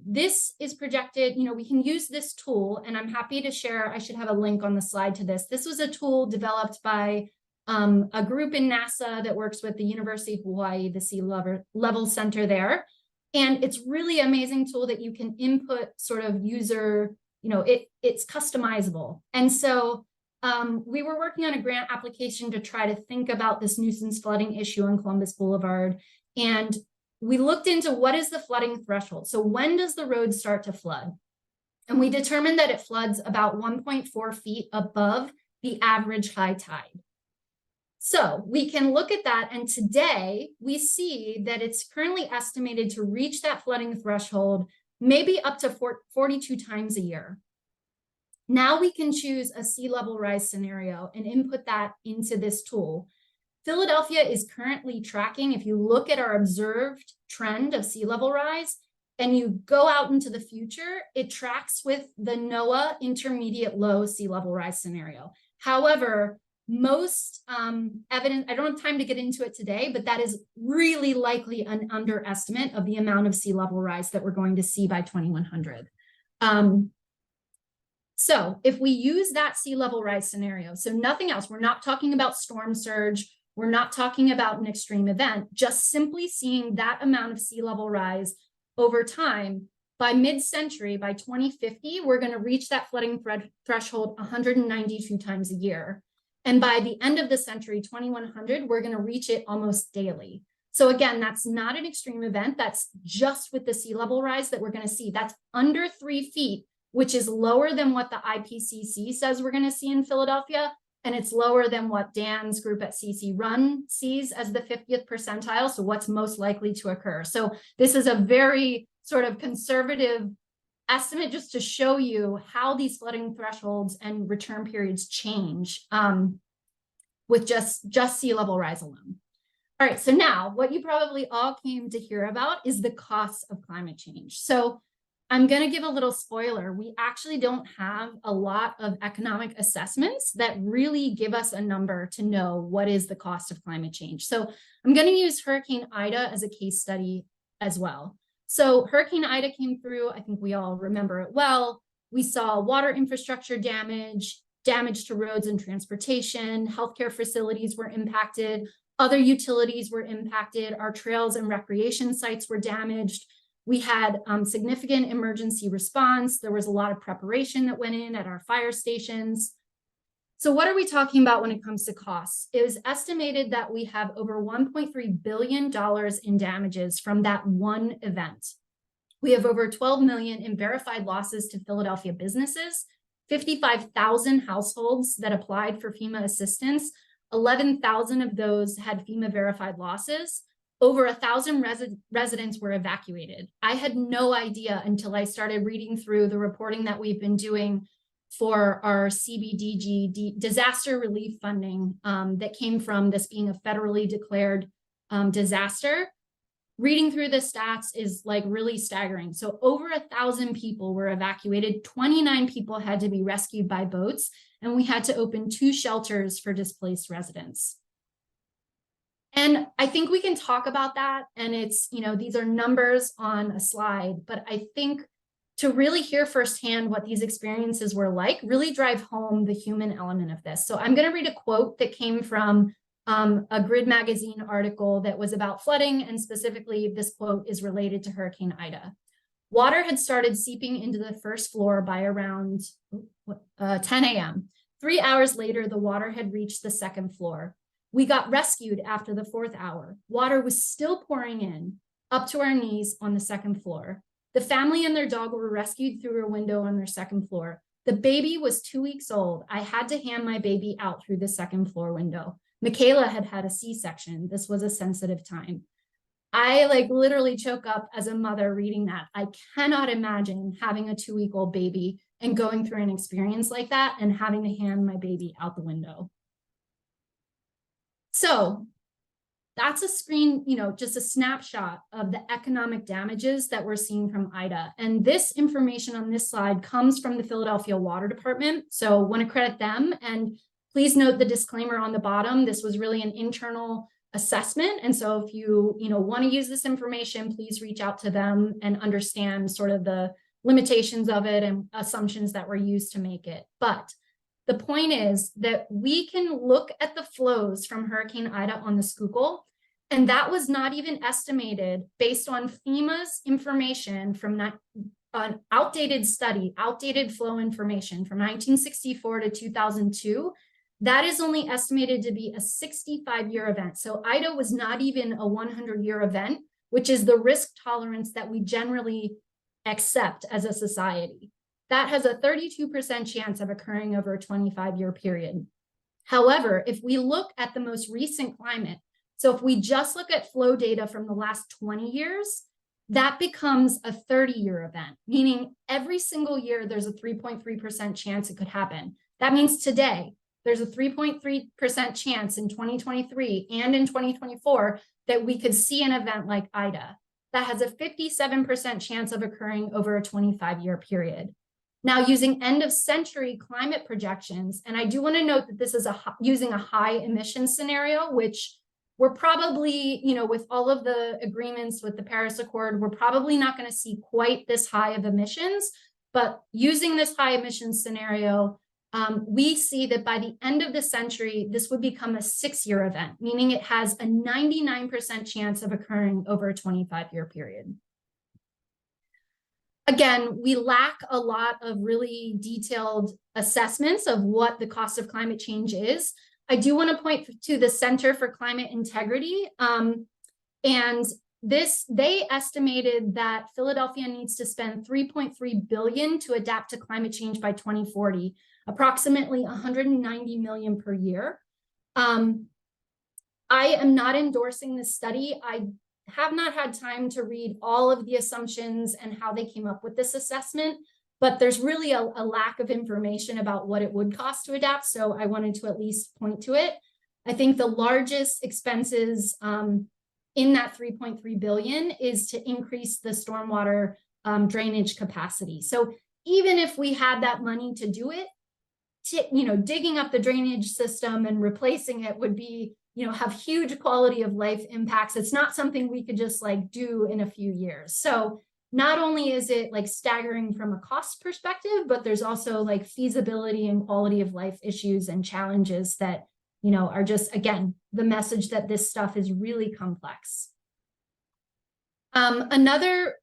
S3: this is projected, we can use this tool, and I'm happy to share, I should have a link on the slide to this. This was a tool developed by a group in NASA that works with the University of Hawaii, the Sea Level Center there. And it's really amazing tool that you can input sort of user, it's customizable. And so we were working on a grant application to try to think about this nuisance flooding issue on Columbus Boulevard. And we looked into what is the flooding threshold. So when does the road start to flood? And we determined that it floods about 1.4 feet above the average high tide. So we can look at that, and today we see that it's currently estimated to reach that flooding threshold maybe up to 42 times a year. Now we can choose a sea level rise scenario and input that into this tool. Philadelphia is currently tracking, if you look at our observed trend of sea level rise, and you go out into the future, it tracks with the NOAA intermediate low sea level rise scenario. However, most evidence, I don't have time to get into it today, but that is really likely an underestimate of the amount of sea level rise that we're going to see by 2100. So if we use that sea level rise scenario, so nothing else, we're not talking about storm surge, we're not talking about an extreme event, just simply seeing that amount of sea level rise over time, by mid-century, by 2050, we're going to reach that flooding threshold 192 times a year. And by the end of the century, 2100, we're going to reach it almost daily. So again, that's not an extreme event. That's just with the sea level rise that we're going to see. That's under 3 feet, which is lower than what the IPCC says we're going to see in Philadelphia. And it's lower than what Dan's group at CC Run sees as the 50th percentile. So what's most likely to occur. So this is a very sort of conservative estimate just to show you how these flooding thresholds and return periods change with just sea level rise alone. All right, so now what you probably all came to hear about is the costs of climate change. So I'm going to give a little spoiler. We actually don't have a lot of economic assessments that really give us a number to know what is the cost of climate change. So I'm going to use Hurricane Ida as a case study as well. So Hurricane Ida came through. I think we all remember it well. We saw water infrastructure damage to roads and transportation. Healthcare facilities were impacted. Other utilities were impacted. Our trails and recreation sites were damaged. We had significant emergency response. There was a lot of preparation that went in at our fire stations. So what are we talking about when it comes to costs? It is estimated that we have over $1.3 billion in damages from that one event. We have over 12 million in verified losses to Philadelphia businesses, 55,000 households that applied for FEMA assistance. 11,000 of those had FEMA verified losses. Over 1,000 residents were evacuated. I had no idea until I started reading through the reporting that we've been doing for our CBDG disaster relief funding that came from this being a federally declared disaster. Reading through the stats is like really staggering. So over 1,000 people were evacuated. 29 people had to be rescued by boats, and we had to open 2 shelters for displaced residents. And I think we can talk about that. And it's, you know, these are numbers on a slide, but I think to really hear firsthand what these experiences were like, really drive home the human element of this. So I'm going to read a quote that came from a Grid magazine article that was about flooding. And specifically, this quote is related to Hurricane Ida. Water had started seeping into the first floor by around 10 a.m. 3 hours later, the water had reached the second floor. We got rescued after the 4th hour. Water was still pouring in, up to our knees on the second floor. The family and their dog were rescued through a window on their second floor. The baby was 2 weeks old. I had to hand my baby out through the second floor window. Michaela had had a C-section. This was a sensitive time. I literally choke up as a mother reading that. I cannot imagine having a 2-week-old baby and going through an experience like that and having to hand my baby out the window. So that's a screen, you know, just a snapshot of the economic damages that we're seeing from Ida. And this information on this slide comes from the Philadelphia Water Department. So I want to credit them. And please note the disclaimer on the bottom. This was really an internal assessment. And so if you want to use this information, please reach out to them and understand sort of the limitations of it and assumptions that were used to make it. But the point is that we can look at the flows from Hurricane Ida on the Schuylkill, and that was not even estimated based on FEMA's information from an outdated study, outdated flow information from 1964 to 2002. That is only estimated to be a 65-year event. So Ida was not even a 100-year event, which is the risk tolerance that we generally accept as a society. That has a 32% chance of occurring over a 25-year period. However, if we look at the most recent climate, so if we just look at flow data from the last 20 years, that becomes a 30-year event, meaning every single year there's a 3.3% chance it could happen. That means today, there's a 3.3% chance in 2023 and in 2024 that we could see an event like Ida. That has a 57% chance of occurring over a 25-year period. Now, using end of century climate projections, and I do want to note that this is using a high emission scenario, which we're probably, with all of the agreements with the Paris Accord, we're probably not going to see quite this high of emissions. But using this high emissions scenario, we see that by the end of the century, this would become a 6-year event, meaning it has a 99% chance of occurring over a 25-year period. Again, we lack a lot of really detailed assessments of what the cost of climate change is. I do want to point to the Center for Climate Integrity. And they estimated that Philadelphia needs to spend $3.3 billion to adapt to climate change by 2040, approximately $190 million per year. I am not endorsing this study. I have not had time to read all of the assumptions and how they came up with this assessment, but there's really a lack of information about what it would cost to adapt. So I wanted to at least point to it. I think the largest expenses in that 3.3 billion is to increase the stormwater drainage capacity. So even if we had that money to do it, digging up the drainage system and replacing it would be, have huge quality of life impacts. It's not something we could just do in a few years. So not only is it staggering from a cost perspective, but there's also feasibility and quality of life issues and challenges that, are just, again, the message that this stuff is really complex. Another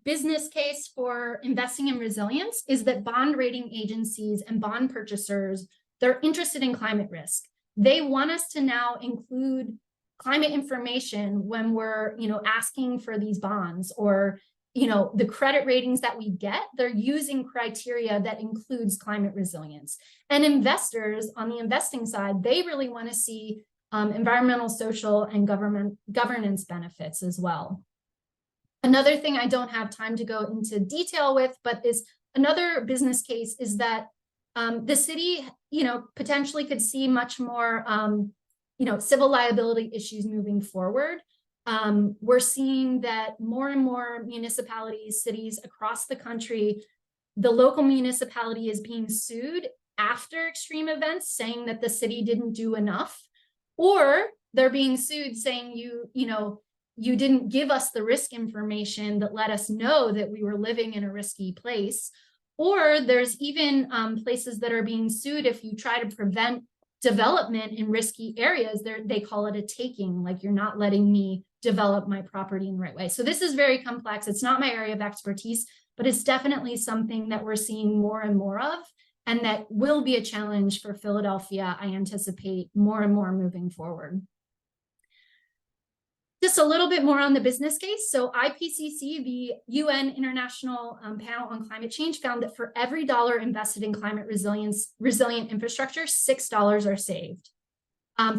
S3: business case for investing in resilience is that bond rating agencies and bond purchasers, they're interested in climate risk. They want us to now include climate information when we're, asking for these bonds, or, the credit ratings that we get, they're using criteria that includes climate resilience. And investors on the investing side, they really want to see environmental, social, and governance benefits as well. Another thing I don't have time to go into detail with, but is another business case is that the city, potentially could see much more, civil liability issues moving forward. We're seeing that more and more municipalities, cities across the country, the local municipality is being sued after extreme events, saying that the city didn't do enough, or they're being sued saying you didn't give us the risk information that let us know that we were living in a risky place. Or there's even places that are being sued if you try to prevent development in risky areas. They call it a taking, you're not letting me develop my property in the right way. So this is very complex. It's not my area of expertise, but it's definitely something that we're seeing more and more of, and that will be a challenge for Philadelphia, I anticipate, more and more moving forward. Just a little bit more on the business case. So IPCC, the UN International Panel on Climate Change, found that for every dollar invested in climate resilient infrastructure, $6 are saved.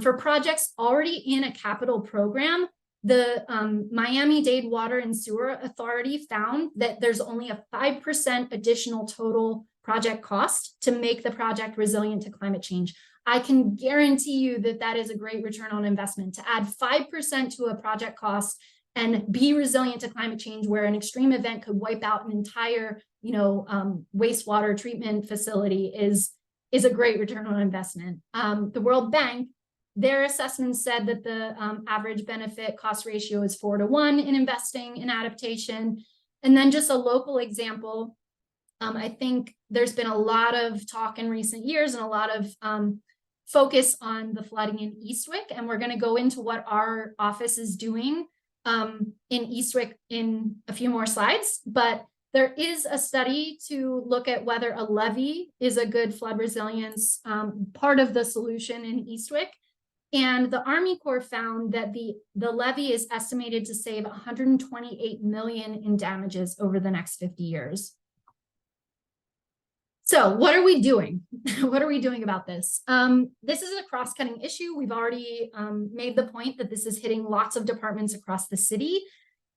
S3: For projects already in a capital program, the Miami-Dade Water and Sewer Authority found that there's only a 5% additional total project cost to make the project resilient to climate change. I can guarantee you that that is a great return on investment, to add 5% to a project cost and be resilient to climate change, where an extreme event could wipe out an entire, wastewater treatment facility is a great return on investment. The World Bank, their assessment said that the average benefit cost ratio is 4:1 in investing in adaptation. And then just a local example, I think there's been a lot of talk in recent years and a lot of focus on the flooding in Eastwick, and we're going to go into what our office is doing in Eastwick in a few more slides. But there is a study to look at whether a levee is a good flood resilience part of the solution in Eastwick. And the Army Corps found that the levee is estimated to save $128 million in damages over the next 50 years. So what are we doing? What are we doing about this? This is a cross-cutting issue. We've already made the point that this is hitting lots of departments across the city.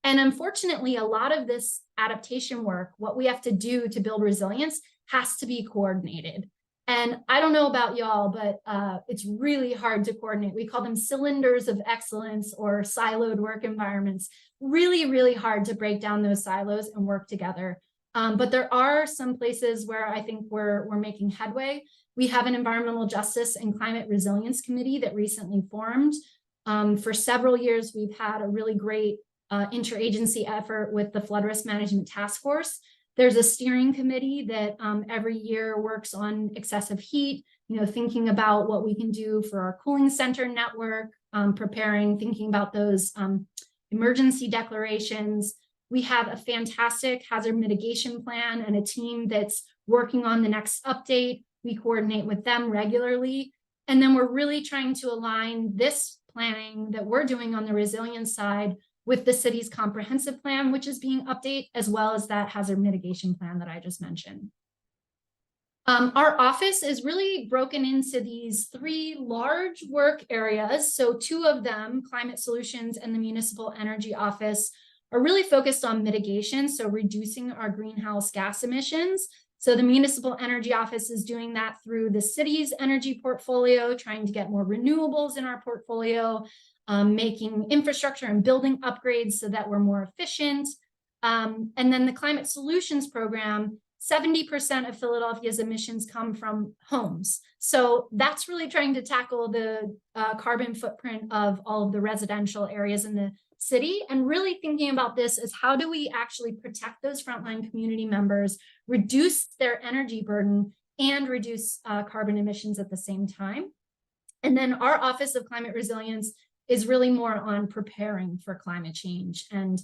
S3: And unfortunately, a lot of this adaptation work, what we have to do to build resilience, has to be coordinated. And I don't know about y'all, but it's really hard to coordinate. We call them cylinders of excellence or siloed work environments. Really, really hard to break down those silos and work together. But there are some places where I think we're making headway. We have an environmental justice and climate resilience committee that recently formed. For several years, we've had a really great interagency effort with the Flood Risk Management Task Force. There's a steering committee that every year works on excessive heat, thinking about what we can do for our cooling center network, thinking about those emergency declarations. We have a fantastic hazard mitigation plan and a team that's working on the next update. We coordinate with them regularly. And then we're really trying to align this planning that we're doing on the resilience side with the city's comprehensive plan, which is being updated, as well as that hazard mitigation plan that I just mentioned. Our office is really broken into these 3 large work areas. So 2 of them, Climate Solutions and the Municipal Energy Office, are really focused on mitigation, so reducing our greenhouse gas emissions. So the Municipal Energy Office is doing that through the city's energy portfolio, trying to get more renewables in our portfolio, making infrastructure and building upgrades so that we're more efficient. And then the Climate Solutions Program, 70% of Philadelphia's emissions come from homes. So that's really trying to tackle the carbon footprint of all of the residential areas in the city, and really thinking about this as how do we actually protect those frontline community members, reduce their energy burden, and reduce carbon emissions at the same time. And then our Office of Climate Resilience is really more on preparing for climate change and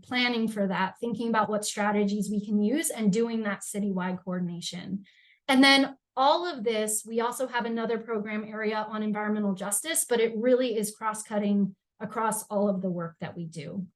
S3: planning for that, thinking about what strategies we can use and doing that citywide coordination. And then all of this, we also have another program area on environmental justice, but it really is cross-cutting across all of the work that we do.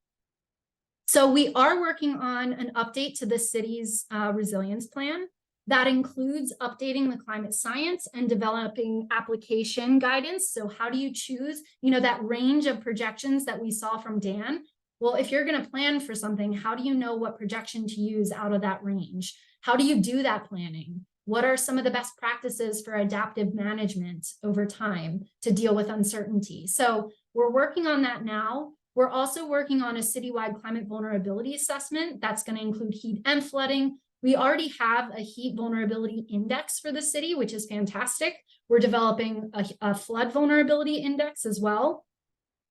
S3: So we are working on an update to the city's resilience plan. That includes updating the climate science and developing application guidance. So how do you choose, that range of projections that we saw from Dan? Well, if you're going to plan for something, how do you know what projection to use out of that range? How do you do that planning? What are some of the best practices for adaptive management over time to deal with uncertainty? So we're working on that now. We're also working on a citywide climate vulnerability assessment that's going to include heat and flooding. We already have a heat vulnerability index for the city, which is fantastic. We're developing a flood vulnerability index as well,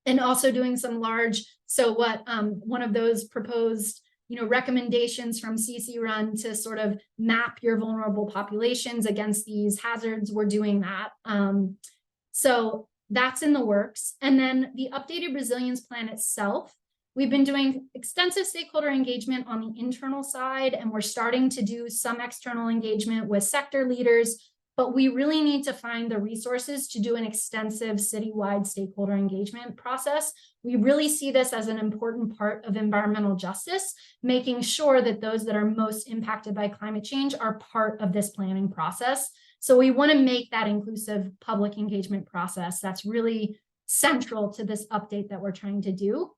S3: and also doing some large, one of those proposed recommendations from CC Run to sort of map your vulnerable populations against these hazards. We're doing that. So that's in the works. And then the updated resilience plan itself, we've been doing extensive stakeholder engagement on the internal side, and we're starting to do some external engagement with sector leaders, but we really need to find the resources to do an extensive citywide stakeholder engagement process. We really see this as an important part of environmental justice, making sure that those that are most impacted by climate change are part of this planning process. So we want to make that inclusive public engagement process that's really central to this update that we're trying to do.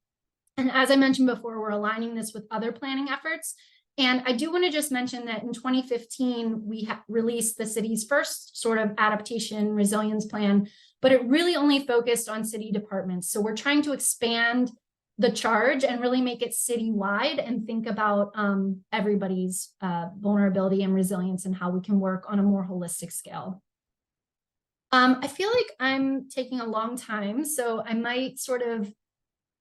S3: And as I mentioned before, we're aligning this with other planning efforts. And I do want to just mention that in 2015, we released the city's first sort of adaptation resilience plan, but it really only focused on city departments. So we're trying to expand the charge and really make it citywide and think about everybody's vulnerability and resilience and how we can work on a more holistic scale. I feel like I'm taking a long time, so I might sort of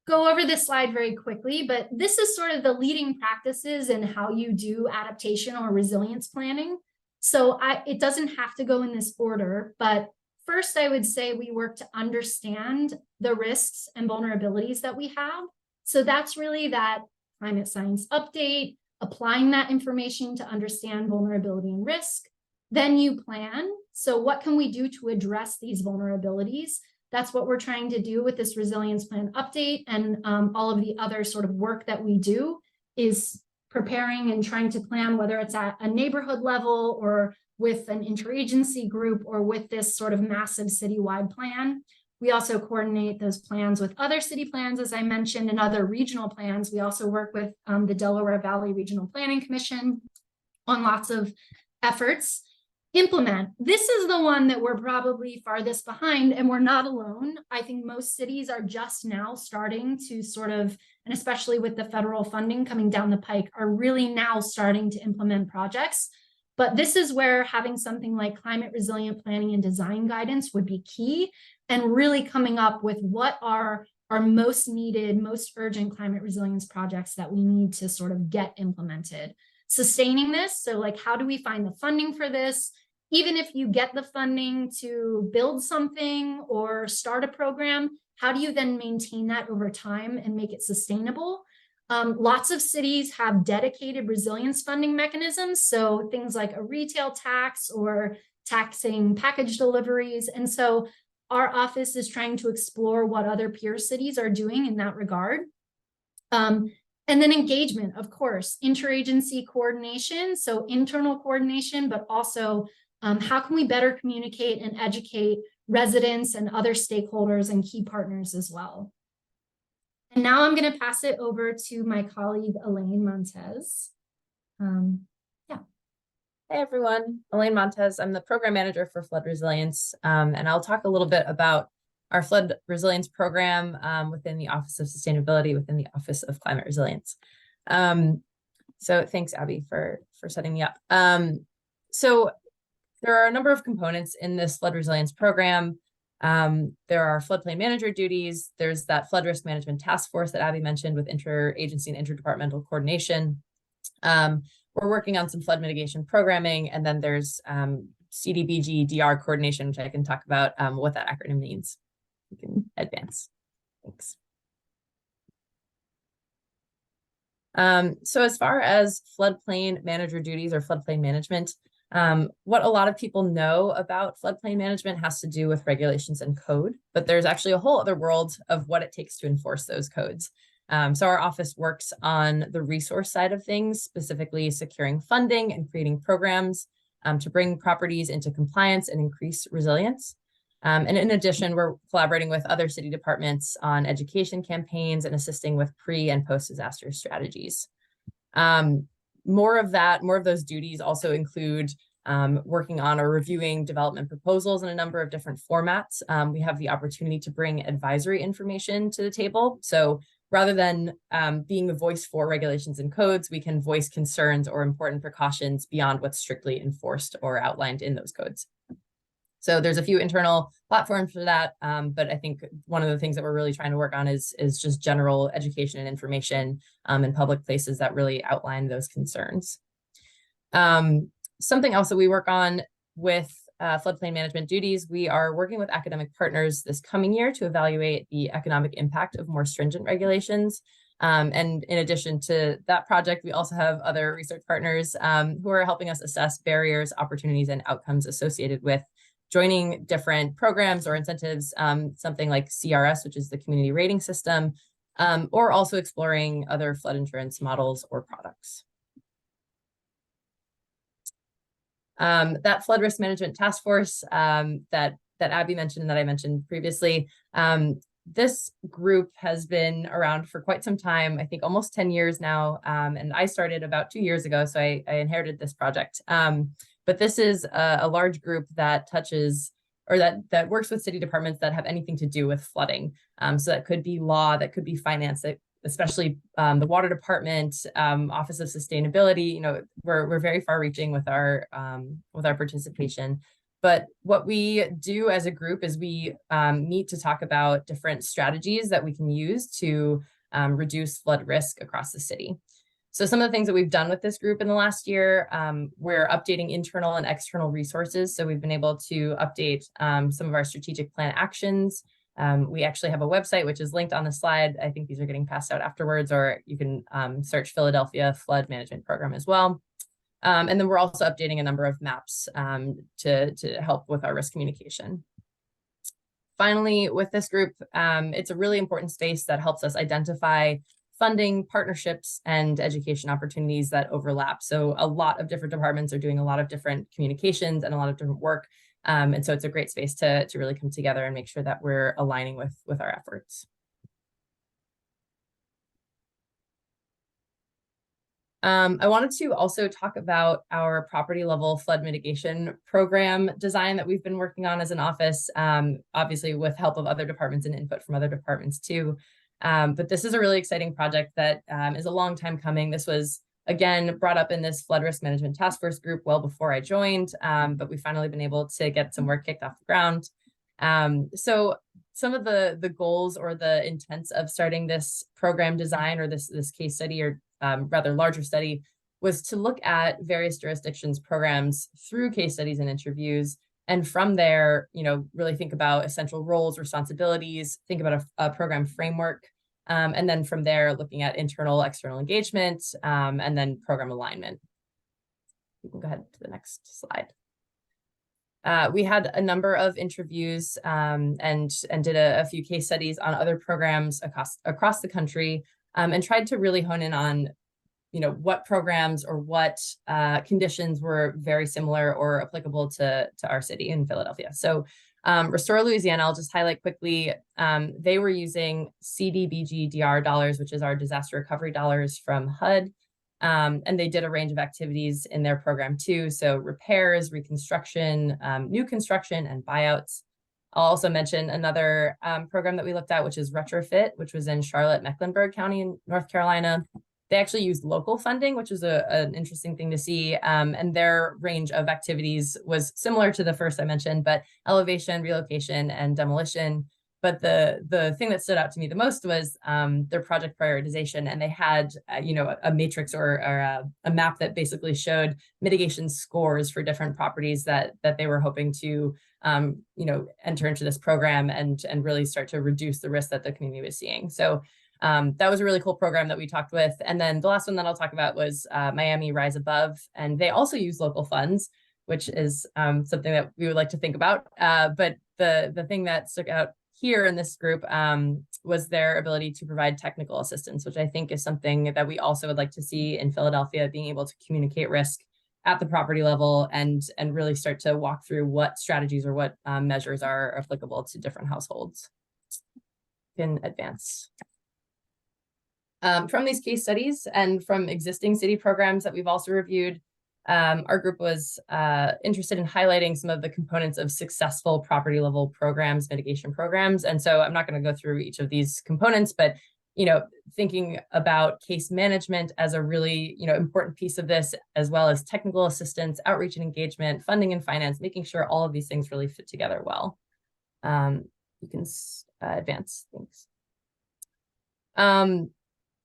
S3: go over this slide very quickly, but this is sort of the leading practices in how you do adaptation or resilience planning. So it doesn't have to go in this order, but first I would say we work to understand the risks and vulnerabilities that we have. So that's really that climate science update, applying that information to understand vulnerability and risk. Then you plan. So what can we do to address these vulnerabilities? That's what we're trying to do with this resilience plan update, and all of the other sort of work that we do is preparing and trying to plan, whether it's at a neighborhood level or with an interagency group or with this sort of massive citywide plan. We also coordinate those plans with other city plans, as I mentioned, and other regional plans. We also work with the Delaware Valley Regional Planning Commission on lots of efforts. Implement. This is the one that we're probably farthest behind, and we're not alone. I think most cities are just now starting to sort of, and especially with the federal funding coming down the pike, are really now starting to implement projects. But this is where having something like climate resilient planning and design guidance would be key, and really coming up with what are our most needed, most urgent climate resilience projects that we need to sort of get implemented. Sustaining this, so like, how do we find the funding for this? Even if you get the funding to build something or start a program, how do you then maintain that over time and make it sustainable? Lots of cities have dedicated resilience funding mechanisms, so things like a retail tax or taxing package deliveries. And so our office is trying to explore what other peer cities are doing in that regard. And then engagement, of course, interagency coordination, so internal coordination, but also how can we better communicate and educate residents and other stakeholders and key partners as well. And now I'm going to pass it over to my colleague, Elaine Montes.
S5: Hey everyone, Elaine Montes. I'm the program manager for flood resilience, and I'll talk a little bit about our flood resilience program within the Office of Sustainability, within the Office of Climate Resilience. So thanks, Abby, for setting me up. So there are a number of components in this flood resilience program. There are floodplain manager duties. There's that flood risk management task force that Abby mentioned with interagency and interdepartmental coordination. We're working on some flood mitigation programming, and then there's CDBG DR coordination, which I can talk about what that acronym means. You can advance. Thanks. So as far as floodplain manager duties or floodplain management, what a lot of people know about floodplain management has to do with regulations and code, but there's actually a whole other world of what it takes to enforce those codes. So our office works on the resource side of things, specifically securing funding and creating programs to bring properties into compliance and increase resilience. And in addition, we're collaborating with other city departments on education campaigns and assisting with pre and post-disaster strategies. More of those duties also include working on or reviewing development proposals in a number of different formats. We have the opportunity to bring advisory information to the table. So rather than being the voice for regulations and codes, we can voice concerns or important precautions beyond what's strictly enforced or outlined in those codes. So there's a few internal platforms for that, but I think one of the things that we're really trying to work on is just general education and information in public places that really outline those concerns. Something else that we work on with floodplain management duties, we are working with academic partners this coming year to evaluate the economic impact of more stringent regulations. And in addition to that project, we also have other research partners who are helping us assess barriers, opportunities, and outcomes associated with joining different programs or incentives, something like CRS, which is the community rating system, or also exploring other flood insurance models or products. That flood risk management task force that Abby mentioned and that I mentioned previously, this group has been around for quite some time, I think almost 10 years now, and I started about 2 years ago, so I inherited this project. But this is a large group that touches or that works with city departments that have anything to do with flooding. So that could be law, that could be finance, especially the water department, Office of Sustainability. You know, we're very far-reaching with our participation. But what we do as a group is we meet to talk about different strategies that we can use to reduce flood risk across the city. So some of the things that we've done with this group in the last year, we're updating internal and external resources. So we've been able to update some of our strategic plan actions. We actually have a website, which is linked on the slide. I think these are getting passed out afterwards, or you can search Philadelphia Flood Management Program as well. And then we're also updating a number of maps to help with our risk communication. Finally, with this group, it's a really important space that helps us identify funding, partnerships, and education opportunities that overlap. So a lot of different departments are doing a lot of different communications and a lot of different work. And so it's a great space to really come together and make sure that we're aligning with our efforts. I wanted to also talk about our property level flood mitigation program design that we've been working on as an office, obviously with help of other departments and input from other departments too. But this is a really exciting project that is a long time coming. This was, again, brought up in this flood risk management task force group well before I joined, but we've finally been able to get some work kicked off the ground. So some of the goals or the intents of starting this program design or this case study or rather larger study was to look at various jurisdictions programs through case studies and interviews. And from there, really think about essential roles, responsibilities, think about a program framework. And then from there, looking at internal, external engagement, and then program alignment. You can go ahead to the next slide. We had a number of interviews and did a few case studies on other programs across the country, and tried to really hone in on, what programs or what conditions were very similar or applicable to our city in Philadelphia. So Restore Louisiana, I'll just highlight quickly, they were using CDBG-DR dollars, which is our disaster recovery dollars from HUD. And they did a range of activities in their program too. So repairs, reconstruction, new construction, and buyouts. I'll also mention another program that we looked at, which is retrofit, which was in Charlotte, Mecklenburg County in North Carolina. They actually used local funding, which is an interesting thing to see. And their range of activities was similar to the first I mentioned, but elevation, relocation, and demolition. But the thing that stood out to me the most was their project prioritization. And they had, a matrix or a map that basically showed mitigation scores for different properties that they were hoping to, enter into this program and really start to reduce the risk that the community was seeing. So that was a really cool program that we talked with. And then the last one that I'll talk about was Miami Rise Above. And they also use local funds, which is something that we would like to think about. But the thing that stuck out here in this group was their ability to provide technical assistance, which I think is something that we also would like to see in Philadelphia, being able to communicate risk at the property level and really start to walk through what strategies or what measures are applicable to different households. You can advance. From these case studies and from existing city programs that we've also reviewed, our group was interested in highlighting some of the components of successful property level programs, mitigation programs. And so I'm not going to go through each of these components, but thinking about case management as a really important piece of this, as well as technical assistance, outreach and engagement, funding and finance, making sure all of these things really fit together well. You can advance things.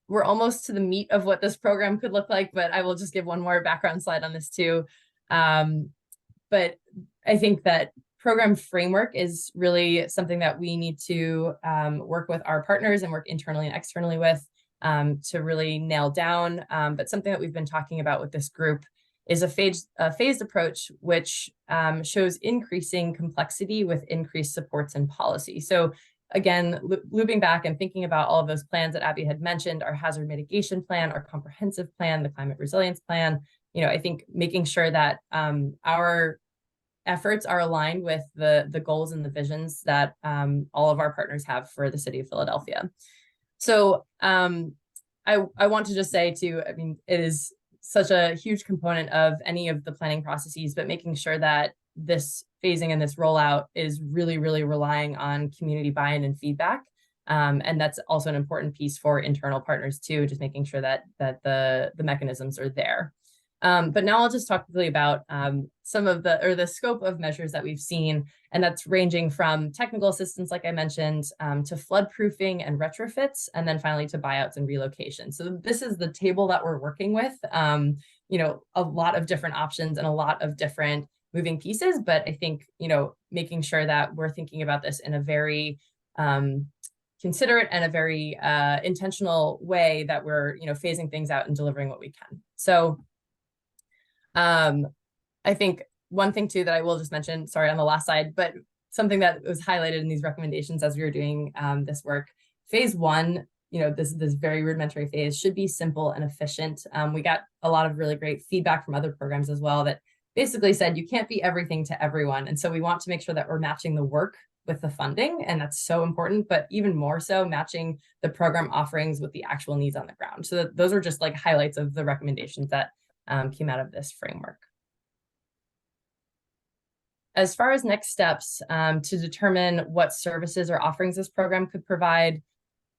S5: We're almost to the meat of what this program could look like, but I will just give one more background slide on this too. But I think that program framework is really something that we need to work with our partners and work internally and externally with to really nail down. But something that we've been talking about with this group is a phased approach, which shows increasing complexity with increased supports and policy. So again, looping back and thinking about all of those plans that Abby had mentioned, our hazard mitigation plan, our comprehensive plan, the climate resilience plan, I think making sure that our efforts are aligned with the goals and the visions that all of our partners have for the city of Philadelphia. So I want to just say too, it is such a huge component of any of the planning processes, but making sure that this phasing and this rollout is really, really relying on community buy-in and feedback. And that's also an important piece for internal partners too, just making sure that the mechanisms are there. But now I'll just talk quickly about some of the scope of measures that we've seen, and that's ranging from technical assistance, like I mentioned, to flood proofing and retrofits, and then finally to buyouts and relocation. So this is the table that we're working with, a lot of different options and a lot of different moving pieces, but I think, making sure that we're thinking about this in a very considerate and a very intentional way, that we're, phasing things out and delivering what we can. So I think one thing too that I will just mention, sorry, on the last slide, but something that was highlighted in these recommendations as we were doing this work, phase one, this very rudimentary phase should be simple and efficient. We got a lot of really great feedback from other programs as well that basically said you can't be everything to everyone. And so we want to make sure that we're matching the work the funding, and that's so important, but even more so matching the program offerings with the actual needs on the ground. So those are just like highlights of the recommendations that came out of this framework. As far as next steps to determine what services or offerings this program could provide,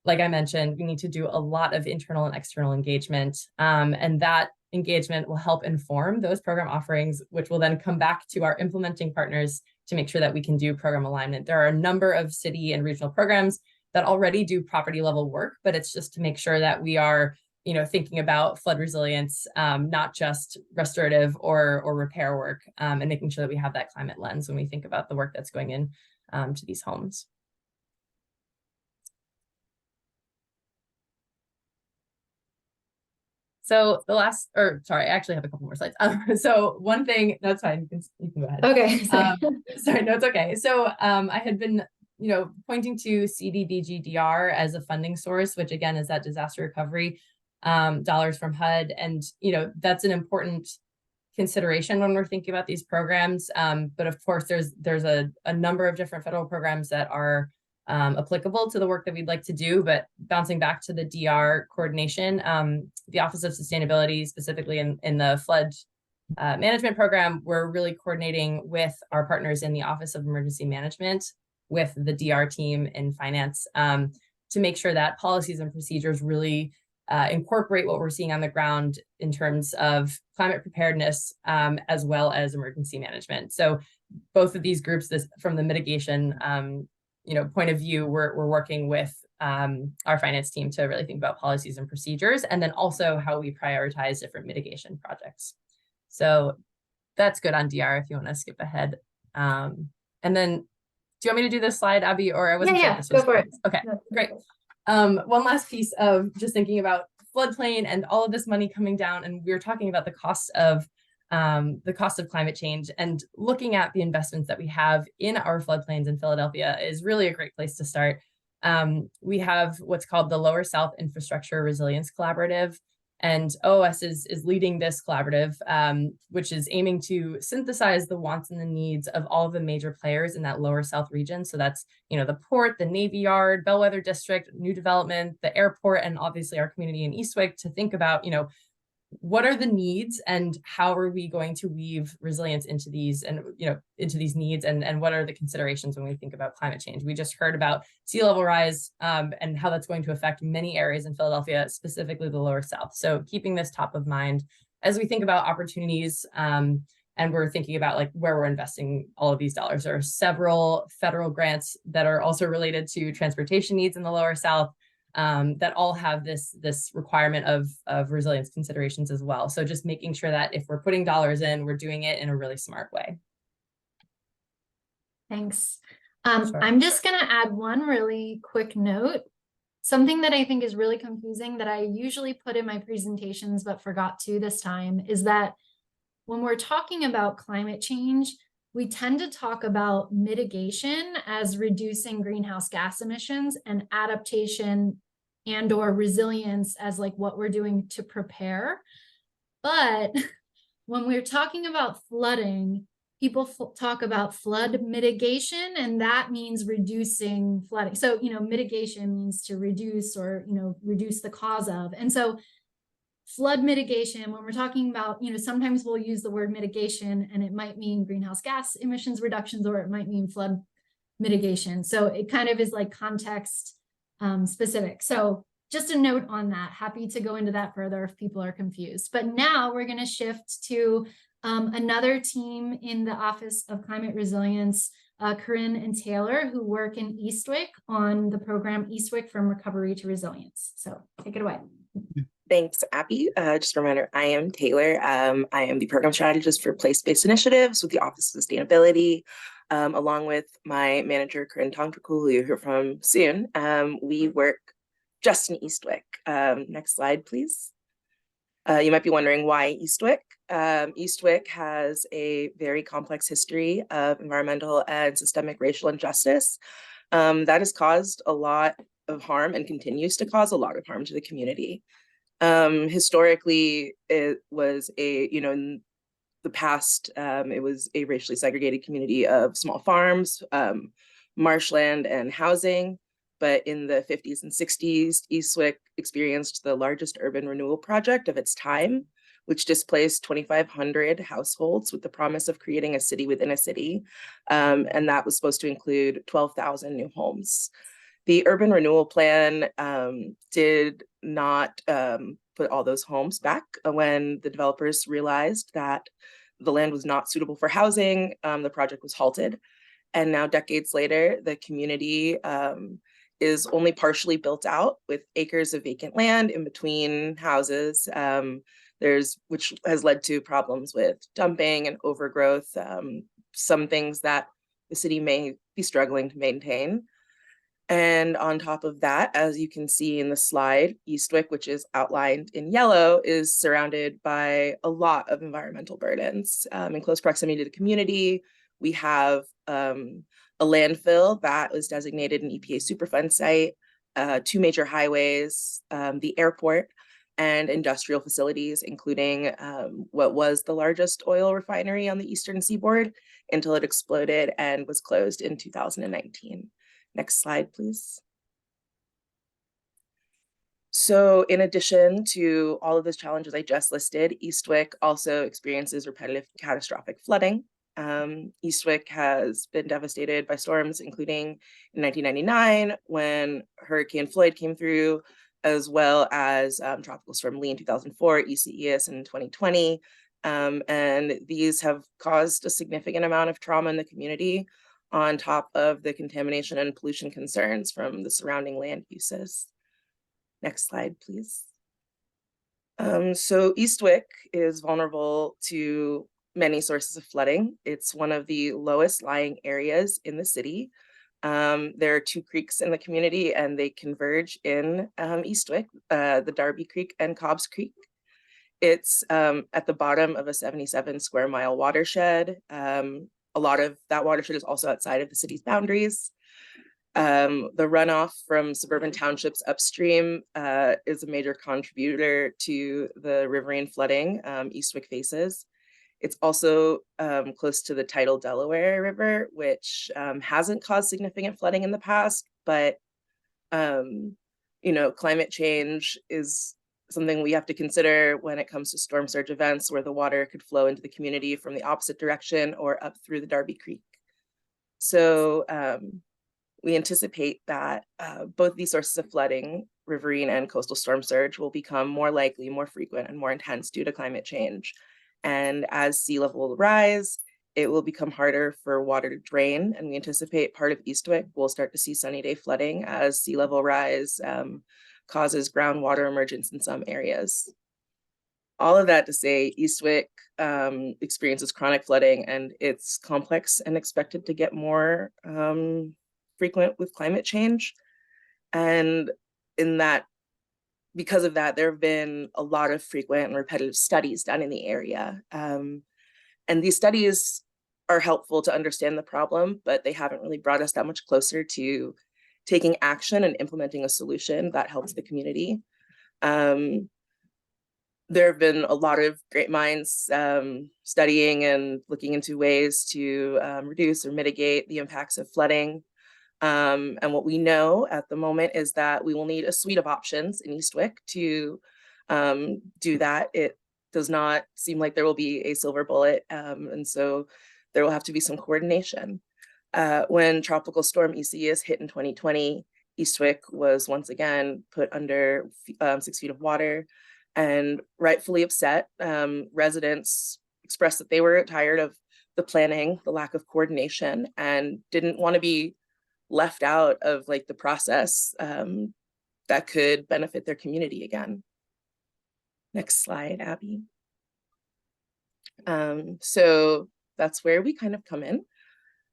S5: like I mentioned, we need to do a lot of internal and external engagement, and that engagement will help inform those program offerings, which will then come back to our implementing partners to make sure that we can do program alignment. There are a number of city and regional programs that already do property level work, but it's just to make sure that we are, you know, thinking about flood resilience, not just restorative or repair work, and making sure that we have that climate lens when we think about the work that's going in to these homes. So the last, or sorry, I actually have a couple more slides. So one thing, that's fine, you can go ahead.
S3: Okay.
S5: Sorry, no, it's okay. So I had been, you know, pointing to CDBG-DR as a funding source, which again is that disaster recovery dollars from HUD. And, you know, that's an important consideration when we're thinking about these programs. But of course, there's a number of different federal programs that are applicable to the work that we'd like to do. But bouncing back to the DR coordination, the Office of Sustainability, specifically in the flood management program, we're really coordinating with our partners in the Office of Emergency Management with the DR team in finance to make sure that policies and procedures really incorporate what we're seeing on the ground in terms of climate preparedness as well as emergency management. So both of these groups, from the mitigation point of view, we're working with our finance team to really think about policies and procedures, and then also how we prioritize different mitigation projects. So that's good on DR if you want to skip ahead. And then, do you want me to do this slide, Abby, or I wasn't sure if this was
S3: go for it.
S5: Okay, great. One last piece of just thinking about floodplain and all of this money coming down, and we were talking about the cost of climate change, and looking at the investments that we have in our floodplains in Philadelphia is really a great place to start. We have what's called the Lower South Infrastructure Resilience Collaborative, and OOS is leading this collaborative, which is aiming to synthesize the wants and the needs of all of the major players in that Lower South region. So that's, you know, the port, the Navy Yard, Bellwether District, new development, the airport, and obviously our community in Eastwick, to think about, you know, what are the needs and how are we going to weave resilience into these, and, you know, into these needs, and what are the considerations when we think about climate change. We just heard about sea level rise and how that's going to affect many areas in Philadelphia, specifically the Lower South. So keeping this top of mind as we think about opportunities, and we're thinking about like where we're investing all of these dollars. There are several federal grants that are also related to transportation needs in the Lower South, that all have this requirement of resilience considerations as well. So just making sure that if we're putting dollars in, we're doing it in a really smart way.
S3: Thanks.
S5: Sure.
S3: I'm just going to add one really quick note. Something that I think is really confusing that I usually put in my presentations but forgot to this time is that when we're talking about climate change, we tend to talk about mitigation as reducing greenhouse gas emissions, and adaptation and or resilience as like what we're doing to prepare. But when we're talking about flooding, people talk about flood mitigation, and that means reducing flooding. So, you know, mitigation means to reduce, or, you know, reduce the cause of. And so flood mitigation, when we're talking about, you know, sometimes we'll use the word mitigation and it might mean greenhouse gas emissions reductions, or it might mean flood mitigation. So it kind of is like context specific. So just a note on that. Happy to go into that further if people are confused. But now we're going to shift to another team in the Office of Climate Resilience, Korin and Taylor, who work in Eastwick on the program Eastwick from Recovery to Resilience. So take it away.
S6: Thanks, Abby. Just a reminder, I am Taylor. I am the program strategist for place-based initiatives with the Office of Sustainability, along with my manager, Korin Tangtrakul, who you'll hear from soon. We work just in Eastwick. Next slide, please. You might be wondering why Eastwick. Eastwick has a very complex history of environmental and systemic racial injustice that has caused a lot of harm and continues to cause a lot of harm to the community. Historically, it was in the past, it was a racially segregated community of small farms, marshland, and housing. But in the 50s and 60s, Eastwick experienced the largest urban renewal project of its time, which displaced 2,500 households with the promise of creating a city within a city. And that was supposed to include 12,000 new homes. The urban renewal plan did not put all those homes back when the developers realized that the land was not suitable for housing. The project was halted. And now, decades later, the community is only partially built out with acres of vacant land in between houses. Which has led to problems with dumping and overgrowth, some things that the city may be struggling to maintain. And on top of that, as you can see in the slide, Eastwick, which is outlined in yellow, is surrounded by a lot of environmental burdens. In close proximity to the community, we have a landfill that was designated an EPA Superfund site, 2 major highways, the airport, and industrial facilities, including what was the largest oil refinery on the eastern seaboard until it exploded and was closed in 2019. Next slide, please. So in addition to all of those challenges I just listed, Eastwick also experiences repetitive catastrophic flooding. Eastwick has been devastated by storms, including in 1999 when Hurricane Floyd came through, as well as Tropical Storm Lee in 2004, ECES in 2020. And these have caused a significant amount of trauma in the community, on top of the contamination and pollution concerns from the surrounding land uses. Next slide, please. So Eastwick is vulnerable to many sources of flooding. It's one of the lowest lying areas in the city. There are 2 creeks in the community and they converge in Eastwick, the Darby Creek and Cobbs Creek. It's at the bottom of a 77 square mile watershed. A lot of that watershed is also outside of the city's boundaries. The runoff from suburban townships upstream is a major contributor to the riverine flooding Eastwick faces. It's also close to the tidal Delaware River, which hasn't caused significant flooding in the past, but climate change is something we have to consider when it comes to storm surge events where the water could flow into the community from the opposite direction or up through the Darby Creek. So we anticipate that both these sources of flooding, riverine and coastal storm surge, will become more likely, more frequent, and more intense due to climate change. And as sea level rise, it will become harder for water to drain. And we anticipate part of Eastwick will start to see sunny day flooding as sea level rise causes groundwater emergence in some areas. All of that to say, Eastwick experiences chronic flooding, and it's complex and expected to get more frequent with climate change. And because of that, there have been a lot of frequent and repetitive studies done in the area. And these studies are helpful to understand the problem, but they haven't really brought us that much closer to taking action and implementing a solution that helps the community. There have been a lot of great minds studying and looking into ways to reduce or mitigate the impacts of flooding. And what we know at the moment is that we will need a suite of options in Eastwick to do that. It does not seem like there will be a silver bullet, and so there will have to be some coordination. When Tropical Storm ECES hit in 2020, Eastwick was once again put under 6 feet of water, and rightfully upset. Residents expressed that they were tired of the planning, the lack of coordination, and didn't want to be left out of the process that could benefit their community again. Next slide, Abby. So that's where we kind of come in.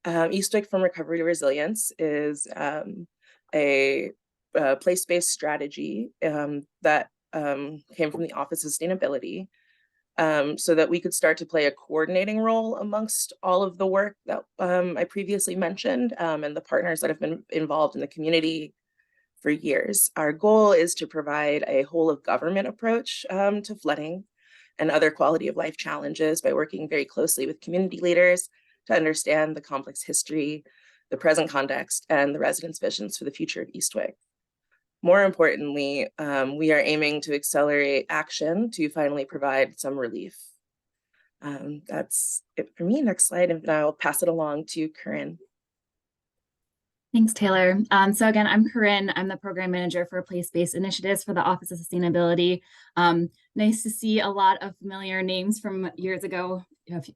S6: Eastwick from Recovery to Resilience is a place-based strategy that came from the Office of Sustainability, so that we could start to play a coordinating role amongst all of the work that I previously mentioned and the partners that have been involved in the community for years. Our goal is to provide a whole of government approach to flooding and other quality of life challenges by working very closely with community leaders to understand the complex history, the present context, and the residents' visions for the future of Eastwick. More importantly, we are aiming to accelerate action to finally provide some relief. That's it for me. Next slide, and I'll pass it along to Korin.
S4: Thanks, Taylor. So again, I'm Korin. I'm the program manager for place-based initiatives for the Office of Sustainability. Nice to see a lot of familiar names from years ago,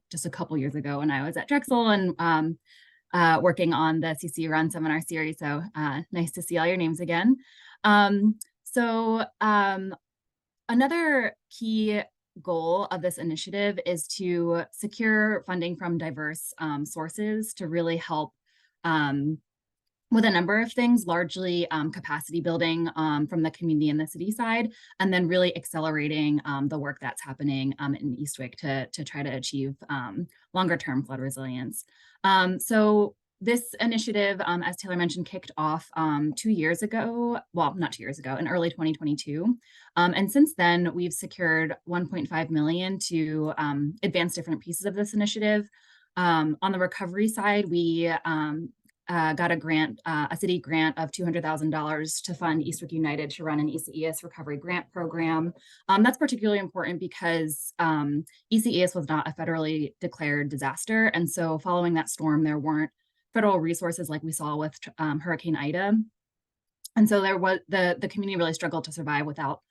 S4: just a couple years ago when I was at Drexel and working on the CC Run seminar series. So nice to see all your names again. Another key goal of this initiative is to secure funding from diverse sources to really help with a number of things, largely capacity building from the community and the city side, and then really accelerating the work that's happening in Eastwick to try to achieve longer term flood resilience. So this initiative, as Taylor mentioned, kicked off 2 years ago, well, not 2 years ago, in early 2022. And since then, we've secured $1.5 million to advance different pieces of this initiative. On the recovery side, we got a grant, a city grant of $200,000 to fund Eastwick United to run an ECES recovery grant program. That's particularly important because ECES was not a federally declared disaster. And so following that storm, there weren't federal resources like we saw with Hurricane Ida. And so there was the community really struggled to survive without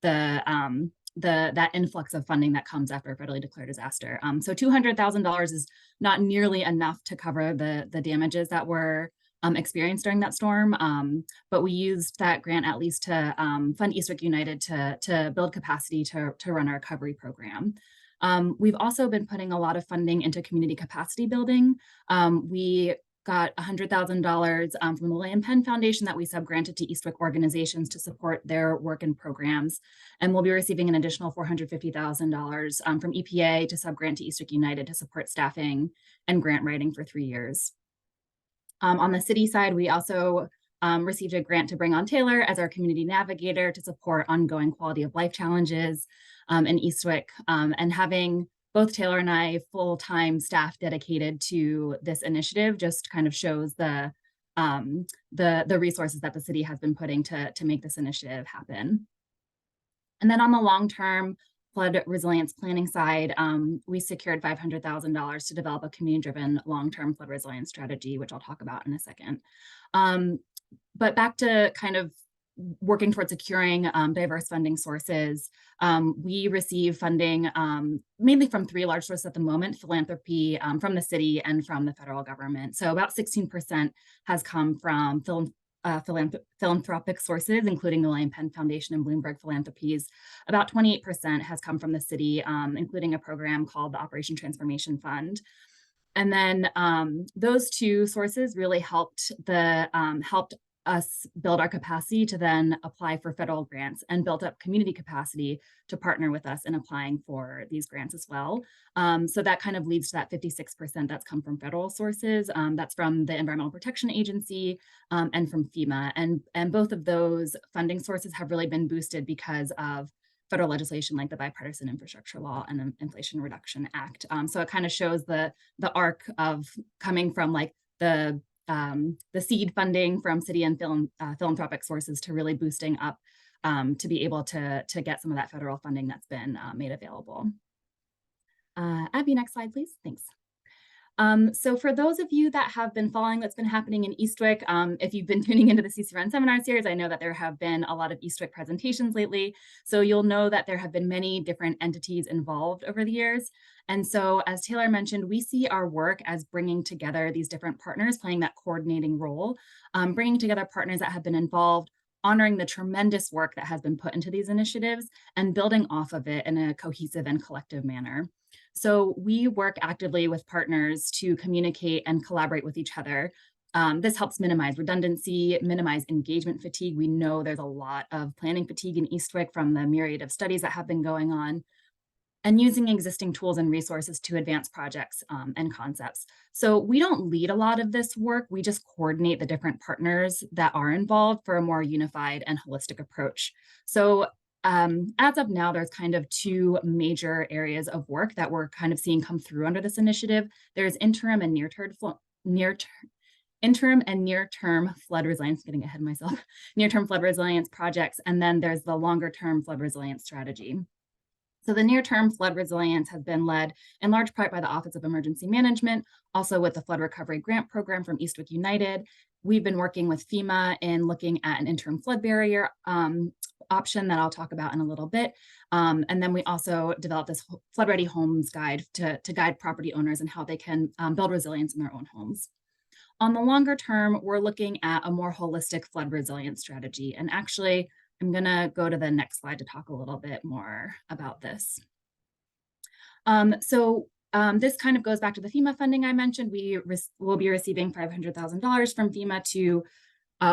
S4: that influx of funding that comes after a federally declared disaster. So $200,000 is not nearly enough to cover the damages that were experienced during that storm. But we used that grant at least to fund Eastwick United to build capacity to run our recovery program. We've also been putting a lot of funding into community capacity building. We got $100,000 from the Elaine Penn Foundation that we subgranted to Eastwick organizations to support their work and programs. And we'll be receiving an additional $450,000 from EPA to subgrant to Eastwick United to support staffing and grant writing for 3 years. On the city side, we also received a grant to bring on Taylor as our community navigator to support ongoing quality of life challenges in Eastwick, and having both Taylor and I full-time staff dedicated to this initiative just kind of shows the resources that the city has been putting to make this initiative happen. And then on the long-term flood resilience planning side, we secured $500,000 to develop a community-driven long-term flood resilience strategy, which I'll talk about in a second. But back to kind of working towards securing diverse funding sources. We receive funding mainly from 3 large sources at the moment: philanthropy, from the city, and from the federal government. So about 16% has come from philanthropic sources, including the Elaine Penn Foundation and Bloomberg Philanthropies. About 28% has come from the city, including a program called the Operation Transformation Fund. And then those 2 sources really helped us build our capacity to then apply for federal grants, and built up community capacity to partner with us in applying for these grants as well. So that kind of leads to that 56% that's come from federal sources. That's from the Environmental Protection Agency and from FEMA. And both of those funding sources have really been boosted because of federal legislation like the Bipartisan Infrastructure Law and the Inflation Reduction Act. So it kind of shows the arc of coming from like the seed funding from city and philanthropic sources to really boosting up to be able to get some of that federal funding that's been made available. Abby, next slide, please. Thanks. So for those of you that have been following what's been happening in Eastwick, if you've been tuning into the CC Run seminar series, I know that there have been a lot of Eastwick presentations lately. So you'll know that there have been many different entities involved over the years. And so as Taylor mentioned, we see our work as bringing together these different partners, playing that coordinating role, bringing together partners that have been involved, honoring the tremendous work that has been put into these initiatives, and building off of it in a cohesive and collective manner. So we work actively with partners to communicate and collaborate with each other. This helps minimize redundancy, minimize engagement fatigue. We know there's a lot of planning fatigue in Eastwick from the myriad of studies that have been going on, and using existing tools and resources to advance projects and concepts. So we don't lead a lot of this work. We just coordinate the different partners that are involved for a more unified and holistic approach. So as of now, there's kind of 2 major areas of work that we're kind of seeing come through under this initiative. There's interim and interim and near-term flood resilience, getting ahead of myself, near-term flood resilience projects, and then there's the longer-term flood resilience strategy. So the near-term flood resilience has been led in large part by the Office of Emergency Management, also with the Flood Recovery Grant Program from Eastwick United. We've been working with FEMA in looking at an interim flood barrier option that I'll talk about in a little bit. And then we also developed this Flood Ready Homes Guide to guide property owners and how they can build resilience in their own homes. On the longer term, we're looking at a more holistic flood resilience strategy. And actually, I'm going to go to the next slide to talk a little bit more about this. This kind of goes back to the FEMA funding I mentioned. We will be receiving $500,000 from FEMA to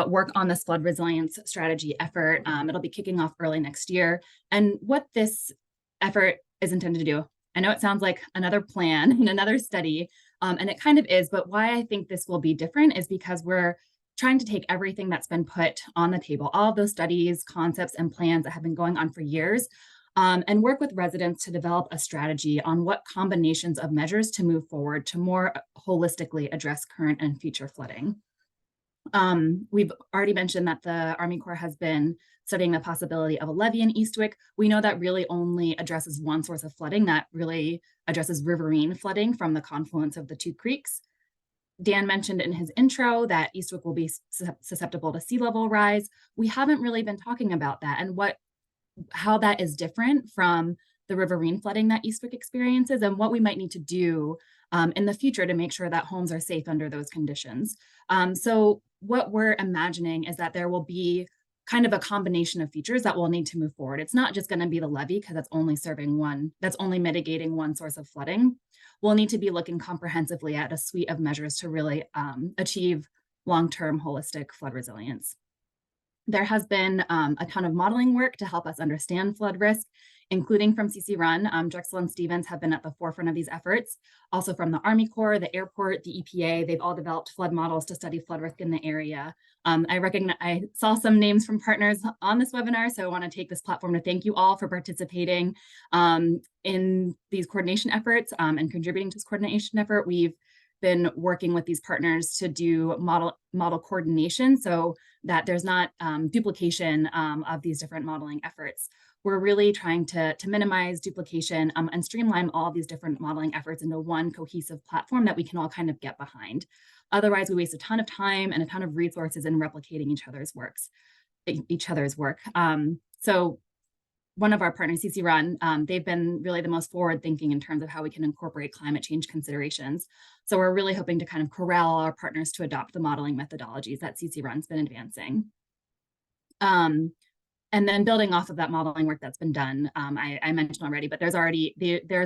S4: work on this flood resilience strategy effort. It'll be kicking off early next year. And what this effort is intended to do, I know it sounds like another plan and another study, and it kind of is, but why I think this will be different is because we're trying to take everything that's been put on the table, all of those studies, concepts, and plans that have been going on for years, and work with residents to develop a strategy on what combinations of measures to move forward to more holistically address current and future flooding. We've already mentioned that the Army Corps has been studying the possibility of a levee in Eastwick. We know that really only addresses one source of flooding, that really addresses riverine flooding from the confluence of the two creeks. Dan mentioned in his intro that Eastwick will be susceptible to sea level rise. We haven't really been talking about that and how that is different from the riverine flooding that Eastwick experiences and what we might need to do in the future to make sure that homes are safe under those conditions. So what we're imagining is that there will be kind of a combination of features that will need to move forward. It's not just going to be the levee because that's only mitigating one source of flooding. We'll need to be looking comprehensively at a suite of measures to really achieve long-term holistic flood resilience. There has been a ton of modeling work to help us understand flood risk, including from CC Run. Drexel and Stevens have been at the forefront of these efforts. Also from the Army Corps, the airport, the EPA, they've all developed flood models to study flood risk in the area. I saw some names from partners on this webinar, so I want to take this platform to thank you all for participating in these coordination efforts and contributing to this coordination effort. We've been working with these partners to do model coordination so that there's not duplication of these different modeling efforts. We're really trying to minimize duplication and streamline all these different modeling efforts into one cohesive platform that we can all kind of get behind. Otherwise, we waste a ton of time and a ton of resources in replicating each other's work. So one of our partners, CC Run, they've been really the most forward thinking in terms of how we can incorporate climate change considerations. So we're really hoping to kind of corral our partners to adopt the modeling methodologies that CC Run's been advancing. And then building off of that modeling work that's been done, I mentioned already, but there's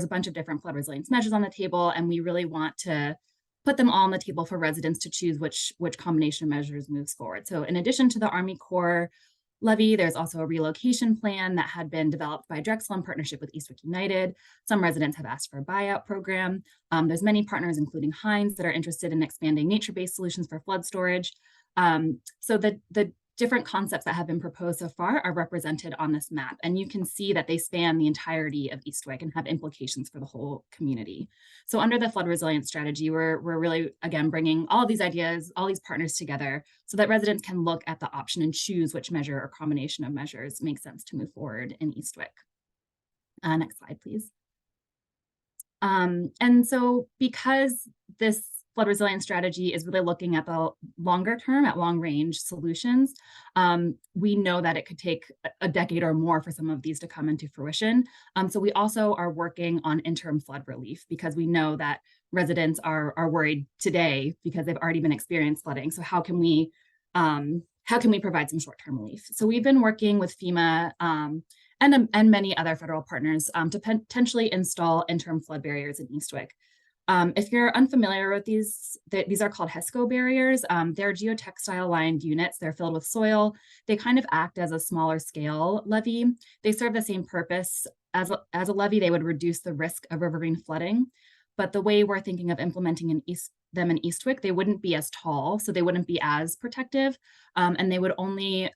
S4: a bunch of different flood resilience measures on the table, and we really want to put them all on the table for residents to choose which combination of measures moves forward. So in addition to the Army Corps levy, there's also a relocation plan that had been developed by Drexel in partnership with Eastwick United. Some residents have asked for a buyout program. There's many partners, including Hines, that are interested in expanding nature-based solutions for flood storage. So the different concepts that have been proposed so far are represented on this map, and you can see that they span the entirety of Eastwick and have implications for the whole community. So under the flood resilience strategy, we're really, again, bringing all of these ideas, all these partners together so that residents can look at the option and choose which measure or combination of measures makes sense to move forward in Eastwick. Next slide, please. And so because this flood resilience strategy is really looking at the longer term, at long range solutions, we know that it could take a decade or more for some of these to come into fruition. So we also are working on interim flood relief because we know that residents are worried today because they've already been experiencing flooding. So how can we provide some short-term relief? So we've been working with FEMA and many other federal partners to potentially install interim flood barriers in Eastwick. If you're unfamiliar with these are called HESCO barriers. They're geotextile lined units. They're filled with soil. They kind of act as a smaller scale levee. They serve the same purpose as a levee. They would reduce the risk of riverine flooding. But the way we're thinking of implementing them in Eastwick, they wouldn't be as tall, so they wouldn't be as protective, and they would only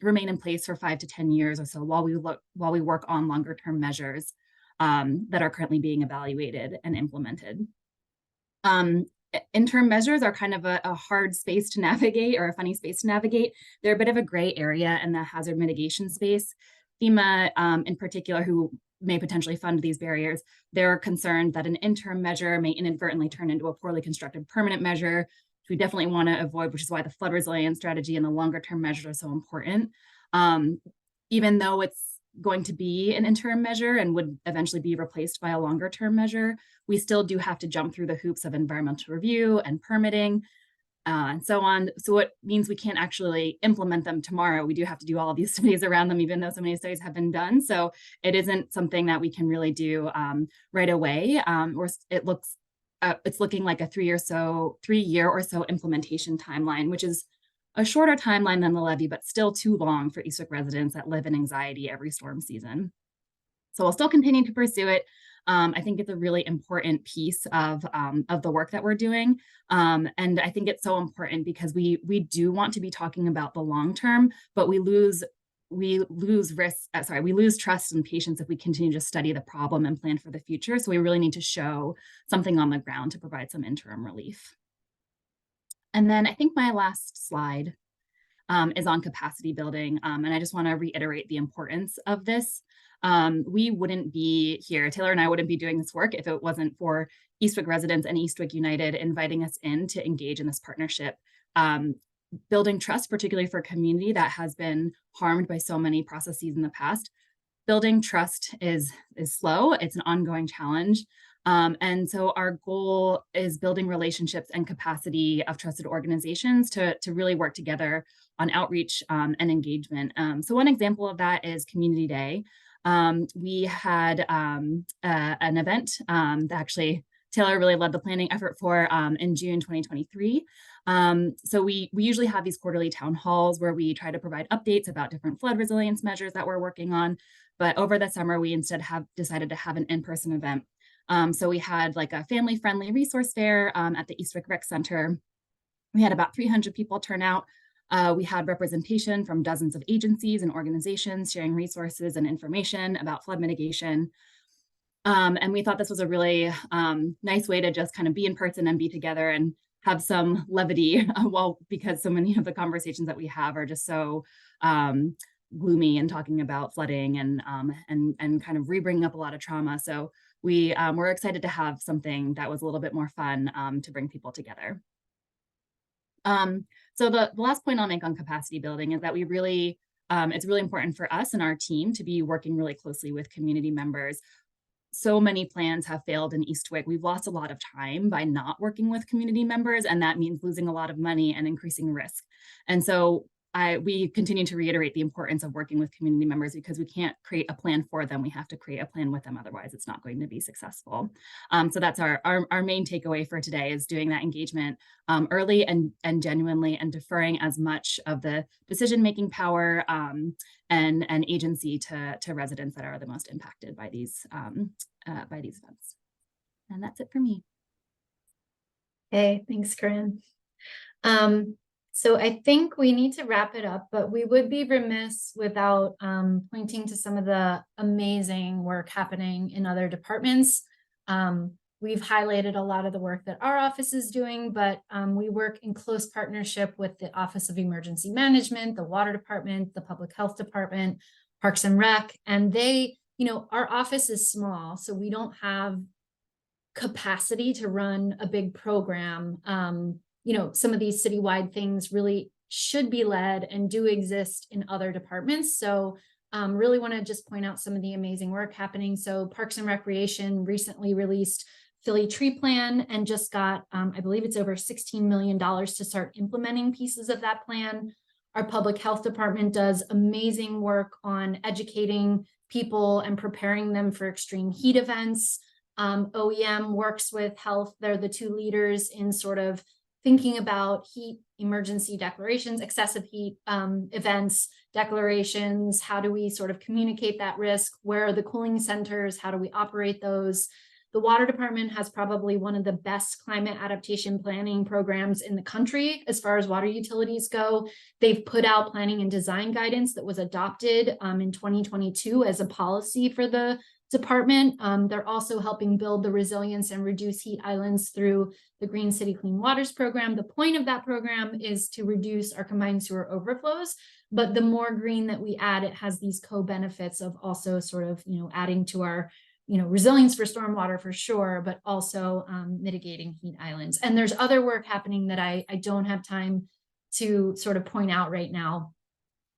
S4: remain in place for 5 to 10 years or so while we work on longer term measures that are currently being evaluated and implemented. interim measures are kind of a hard space to navigate, or a funny space to navigate. They're a bit of a gray area in the hazard mitigation space. FEMA in particular, who may potentially fund these barriers, they're concerned that an interim measure may inadvertently turn into a poorly constructed permanent measure, which we definitely want to avoid, which is why the flood resilience strategy and the longer term measures are so important. Even though it's going to be an interim measure and would eventually be replaced by a longer term measure, we still do have to jump through the hoops of environmental review and permitting and so on. So it means we can't actually implement them tomorrow. We do have to do all of these studies around them, even though so many studies have been done. So it isn't something that we can really do right away. Or it's looking like a 3 year or so implementation timeline, which is a shorter timeline than the levy, but still too long for Eastwick residents that live in anxiety every storm season. So we'll still continue to pursue it. I think it's a really important piece of the work that we're doing. And I think it's so important because we do want to be talking about the long term, but we lose trust and patience if we continue to study the problem and plan for the future. So we really need to show something on the ground to provide some interim relief. And then I think my last slide is on capacity building. And I just want to reiterate the importance of this. We wouldn't be here, Taylor and I wouldn't be doing this work if it wasn't for Eastwick residents and Eastwick United inviting us in to engage in this partnership. Building trust, particularly for a community that has been harmed by so many processes in the past. Building trust is slow, it's an ongoing challenge. And so our goal is building relationships and capacity of trusted organizations to really work together on outreach and engagement. So one example of that is Community Day. We had an event that actually Taylor really led the planning effort for in June 2023. So we usually have these quarterly town halls where we try to provide updates about different flood resilience measures that we're working on. But over the summer, we instead decided to have an in-person event. So we had like a family-friendly resource fair at the Eastwick Rec Center. We had about 300 people turn out. We had representation from dozens of agencies and organizations sharing resources and information about flood mitigation. And we thought this was a really nice way to just kind of be in person and be together and have some levity, because so many of the conversations that we have are just so gloomy and talking about flooding and kind of re-bringing up a lot of trauma. So we were excited to have something that was a little bit more fun to bring people together. So the last point I'll make on capacity building is that we really, it's really important for us and our team to be working really closely with community members. So many plans have failed in Eastwick. We've lost a lot of time by not working with community members, and that means losing a lot of money and increasing risk. And so we continue to reiterate the importance of working with community members because we can't create a plan for them. We have to create a plan with them. Otherwise, it's not going to be successful. So that's our main takeaway for today, is doing that engagement early and genuinely, and deferring as much of the decision-making power and agency to residents that are the most impacted by these events. And that's it for me.
S7: Hey, thanks, Korin. So I think we need to wrap it up, but we would be remiss without pointing to some of the amazing work happening in other departments. We've highlighted a lot of the work that our office is doing, but we work in close partnership with the Office of Emergency Management, the Water Department, the Public Health Department, Parks and Rec, and they, our office is small, so we don't have capacity to run a big program. Some of these citywide things really should be led and do exist in other departments. So really want to just point out some of the amazing work happening. So Parks and Recreation recently released Philly Tree Plan and just got, I believe it's over $16 million to start implementing pieces of that plan. Our Public Health Department does amazing work on educating people and preparing them for extreme heat events. OEM works with health. They're the two leaders in sort of thinking about heat emergency declarations, excessive heat events, declarations. How do we sort of communicate that risk? Where are the cooling centers? How do we operate those? The Water Department has probably one of the best climate adaptation planning programs in the country as far as water utilities go. They've put out planning and design guidance that was adopted in 2022 as a policy for the department. They're also helping build the resilience and reduce heat islands through the Green City Clean Waters program. The point of that program is to reduce our combined sewer overflows, but the more green that we add, it has these co-benefits of also sort of, adding to our, resilience for stormwater for sure, but also mitigating heat islands. And there's other work happening that I don't have time to sort of point out right now.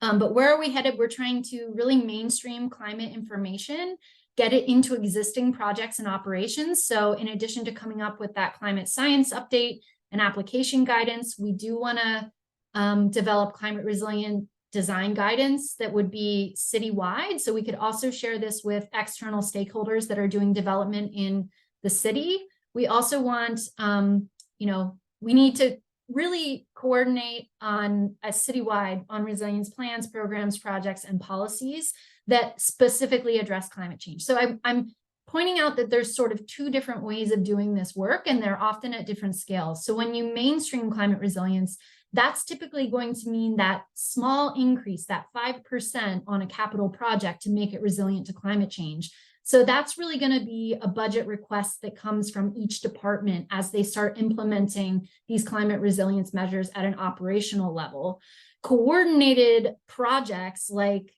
S7: But where are we headed? We're trying to really mainstream climate information, get it into existing projects and operations. So in addition to coming up with that climate science update and application guidance, we do want to develop climate resilient design guidance that would be citywide. So we could also share this with external stakeholders that are doing development in the city. We also want, we need to really coordinate on a citywide on resilience plans, programs, projects, and policies that specifically address climate change. So I'm pointing out that there's sort of two different ways of doing this work, and they're often at different scales. So when you mainstream climate resilience, that's typically going to mean that small increase, that 5% on a capital project to make it resilient to climate change. So that's really going to be a budget request that comes from each department as they start implementing these climate resilience measures at an operational level. Coordinated projects like,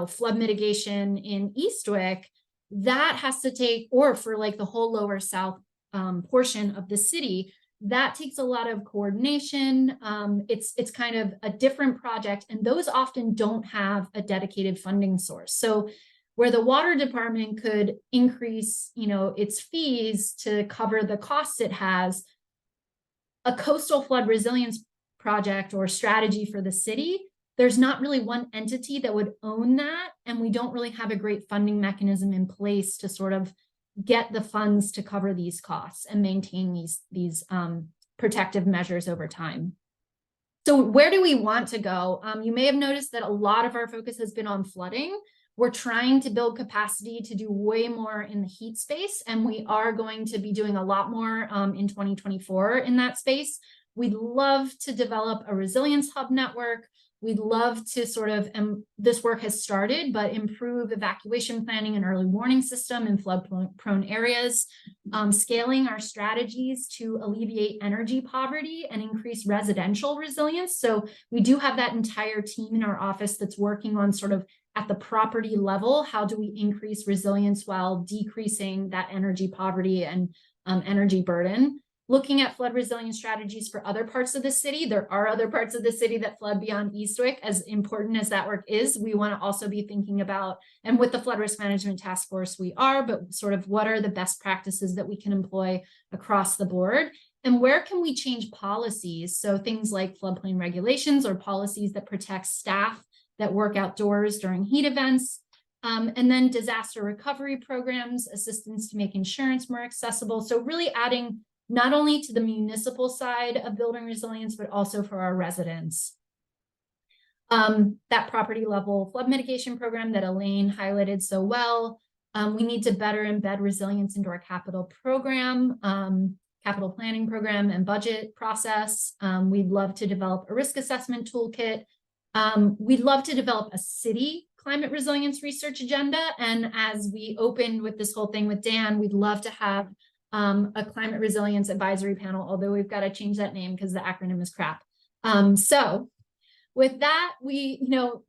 S7: flood mitigation in Eastwick, that has to take, or for like the whole lower south portion of the city, that takes a lot of coordination. It's kind of a different project, and those often don't have a dedicated funding source. So where the water department could increase, its fees to cover the costs it has, a coastal flood resilience project or strategy for the city, there's not really one entity that would own that. And we don't really have a great funding mechanism in place to sort of get the funds to cover these costs and maintain these protective measures over time. So where do we want to go? You may have noticed that a lot of our focus has been on flooding. We're trying to build capacity to do way more in the heat space, and we are going to be doing a lot more in 2024 in that space. We'd love to develop a resilience hub network. We'd love to sort of, this work has started, but improve evacuation planning and early warning system in flood-prone areas, scaling our strategies to alleviate energy poverty and increase residential resilience. So we do have that entire team in our office that's working on sort of at the property level, how do we increase resilience while decreasing that energy poverty and energy burden? Looking at flood resilience strategies for other parts of the city. There are other parts of the city that flood beyond Eastwick. As important as that work is, we want to also be thinking about, and with the Flood Risk Management Task Force we are, but sort of what are the best practices that we can employ across the board? And where can we change policies? So things like floodplain regulations or policies that protect staff that work outdoors during heat events. And then disaster recovery programs, assistance to make insurance more accessible. So really adding not only to the municipal side of building resilience, but also for our residents. That property level flood mitigation program that Elaine highlighted so well. We need to better embed resilience into our capital program, capital planning program and budget process. We'd love to develop a risk assessment toolkit. We'd love to develop a city climate resilience research agenda. And as we opened with this whole thing with Dan, we'd love to have a climate resilience advisory panel, although we've got to change that name because the acronym is crap. So with that,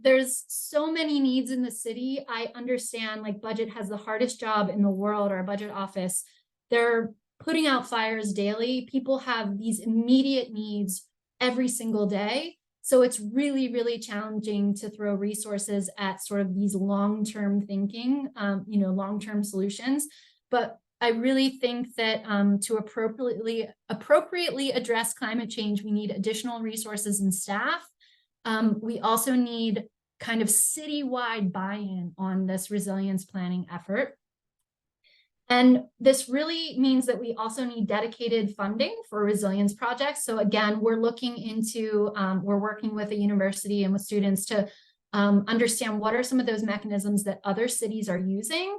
S7: there's so many needs in the city. I understand like budget has the hardest job in the world, our budget office. They're putting out fires daily. People have these immediate needs every single day. So it's really, really challenging to throw resources at sort of these long-term thinking, long-term solutions. But I really think that to appropriately address climate change, we need additional resources and staff. We also need kind of citywide buy-in on this resilience planning effort. And this really means that we also need dedicated funding for resilience projects. So again, we're looking into, we're working with a university and with students to understand what are some of those mechanisms that other cities are using.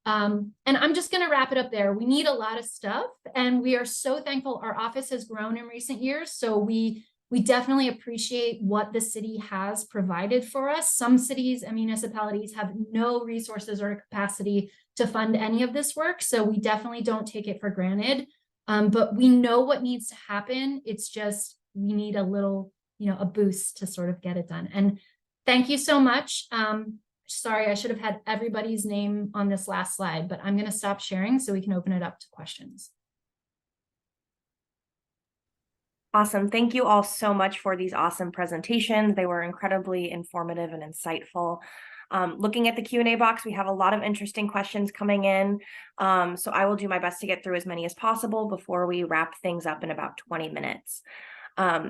S7: And I'm just going to wrap it up there. We need a lot of stuff, and we are so thankful. Our office has grown in recent years. So we
S3: we definitely appreciate what the city has provided for us. Some cities and municipalities have no resources or capacity to fund any of this work, so we definitely don't take it for granted. But we know what needs to happen. It's just we need a little, a boost to sort of get it done. And thank you so much. Sorry, I should have had everybody's name on this last slide, but I'm going to stop sharing so we can open it up to questions.
S1: Awesome. Thank you all so much for these awesome presentations. They were incredibly informative and insightful. Looking at the Q&A box, we have a lot of interesting questions coming in. So I will do my best to get through as many as possible before we wrap things up in about 20 minutes.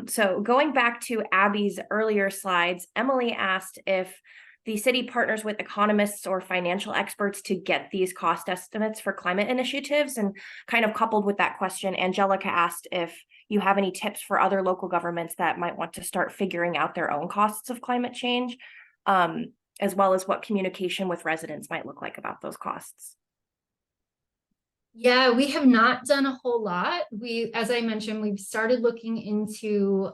S1: So going back to Abby's earlier slides, Emily asked if the city partners with economists or financial experts to get these cost estimates for climate initiatives. And kind of coupled with that question, Angelica asked if you have any tips for other local governments that might want to start figuring out their own costs of climate change, as well as what communication with residents might look like about those costs.
S3: Yeah, we have not done a whole lot. As I mentioned, we've started looking into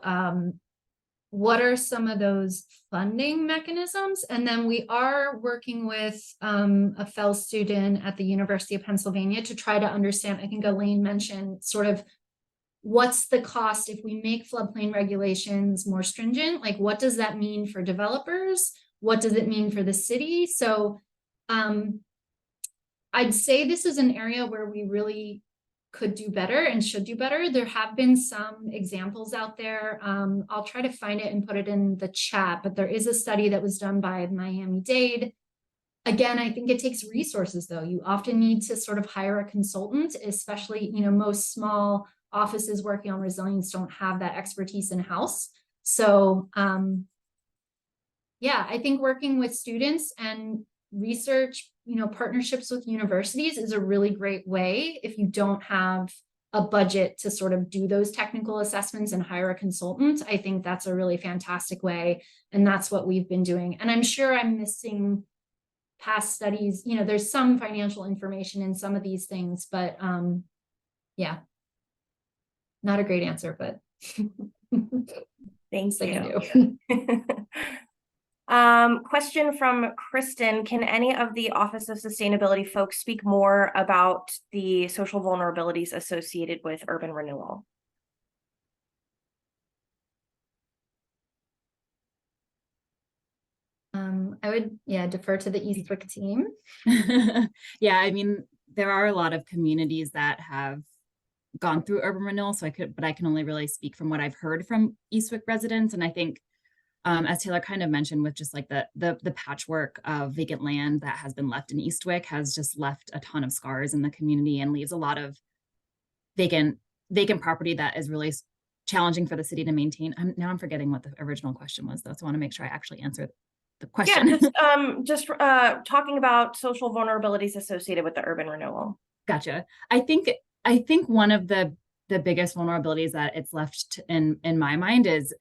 S3: what are some of those funding mechanisms? And then we are working with a Fel student at the University of Pennsylvania to try to understand, I think Elaine mentioned sort of what's the cost if we make floodplain regulations more stringent? Like, what does that mean for developers? What does it mean for the city? So I'd say this is an area where we really could do better and should do better. There have been some examples out there. I'll try to find it and put it in the chat, but there is a study that was done by Miami-Dade. Again, I think it takes resources though. You often need to sort of hire a consultant, especially, most small offices working on resilience don't have that expertise in-house. So yeah, I think working with students and research, partnerships with universities is a really great way if you don't have a budget to sort of do those technical assessments and hire a consultant. I think that's a really fantastic way. And that's what we've been doing. And I'm sure I'm missing past studies. There's some financial information in some of these things, but yeah, not a great answer, but
S1: Thanks.
S3: I
S1: do. Question from Kristen. Can any of the Office of Sustainability folks speak more about the social vulnerabilities associated with urban renewal?
S3: I would, defer to the Eastwick team.
S4: Yeah, I mean, there are a lot of communities that have gone through urban renewal, but I can only really speak from what I've heard from Eastwick residents. And I think, as Taylor kind of mentioned, with just like the patchwork of vacant land that has been left in Eastwick has just left a ton of scars in the community and leaves a lot of vacant property that is really challenging for the city to maintain. Now I'm forgetting what the original question was though, so I want to make sure I actually answer the question.
S1: Yeah, just talking about social vulnerabilities associated with the urban renewal.
S4: Gotcha. I think one of the biggest vulnerabilities that it's left in my mind is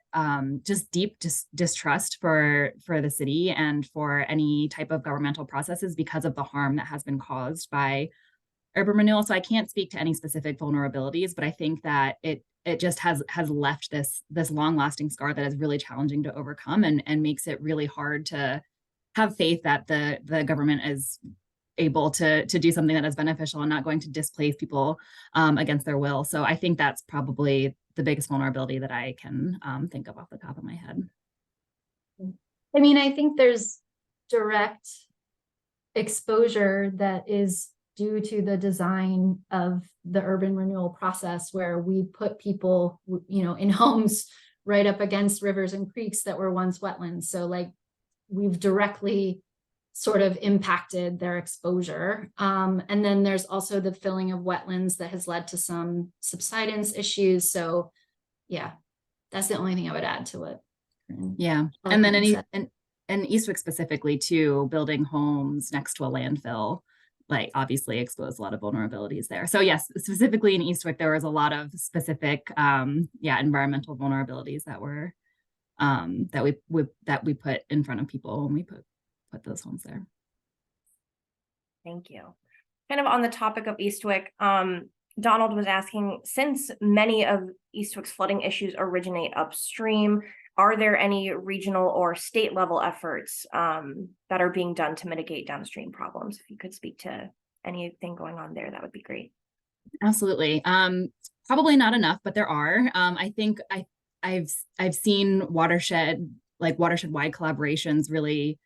S4: just deep distrust for the city and for any type of governmental processes because of the harm that has been caused by urban renewal. So I can't speak to any specific vulnerabilities, but I think that it just has left this long lasting scar that is really challenging to overcome and makes it really hard to have faith that the government is able to do something that is beneficial and not going to displace people against their will. So I think that's probably the biggest vulnerability that I can think of off the top of my head.
S7: I mean, I think there's direct exposure that is due to the design of the urban renewal process, where we put people, in homes right up against rivers and creeks that were once wetlands. So like we've directly sort of impacted their exposure. And then there's also the filling of wetlands that has led to some subsidence issues. So yeah, that's the only thing I would add to it.
S4: Yeah. And then in Eastwick specifically too, building homes next to a landfill, like obviously exposed a lot of vulnerabilities there. So yes, specifically in Eastwick, there was a lot of specific, environmental vulnerabilities that were, that we put in front of people when we put those homes there.
S1: Thank you. Kind of on the topic of Eastwick, Donald was asking, since many of Eastwick's flooding issues originate upstream, are there any regional or state level efforts that are being done to mitigate downstream problems? If you could speak to anything going on there, that would be great.
S4: Absolutely. Probably not enough, but there are. I think I've seen watershed-wide collaborations really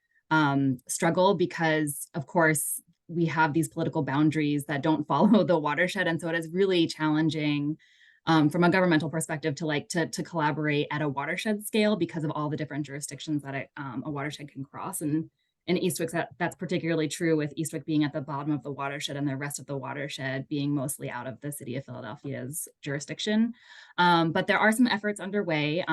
S4: struggle because, of course, we have these political boundaries that don't follow the watershed, and so it is really challenging from a governmental perspective to collaborate at a watershed scale because of all the different jurisdictions that a watershed can cross. And in Eastwick, that's particularly true, with Eastwick being at the bottom of the watershed and the rest of the watershed being mostly out of the city of Philadelphia's jurisdiction. But there are some efforts underway.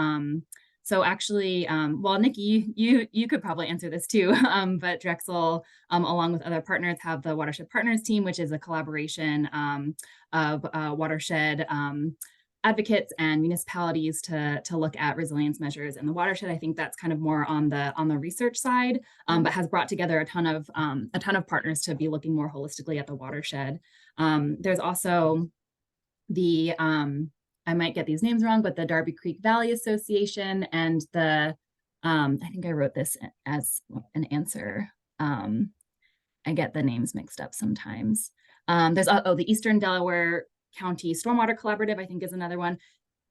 S4: So actually, well, Nikki, you could probably answer this too, but Drexel, along with other partners, have the Watershed Partners team, which is a collaboration of watershed advocates and municipalities to look at resilience measures in the watershed. I think that's kind of more on the research side, but has brought together a ton of partners to be looking more holistically at the watershed. There's also the I might get these names wrong, but the Darby Creek Valley Association and the I think I wrote this as an answer. I get the names mixed up sometimes. There's the Eastern Delaware County Stormwater Collaborative, I think, is another one.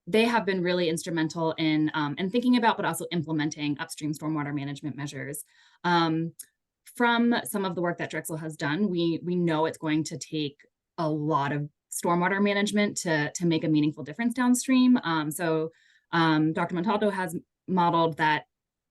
S4: They have been really instrumental in thinking about, but also implementing upstream stormwater management measures. From some of the work that Drexel has done, we know it's going to take a lot of stormwater management to make a meaningful difference downstream. So Dr. Montalto has modeled that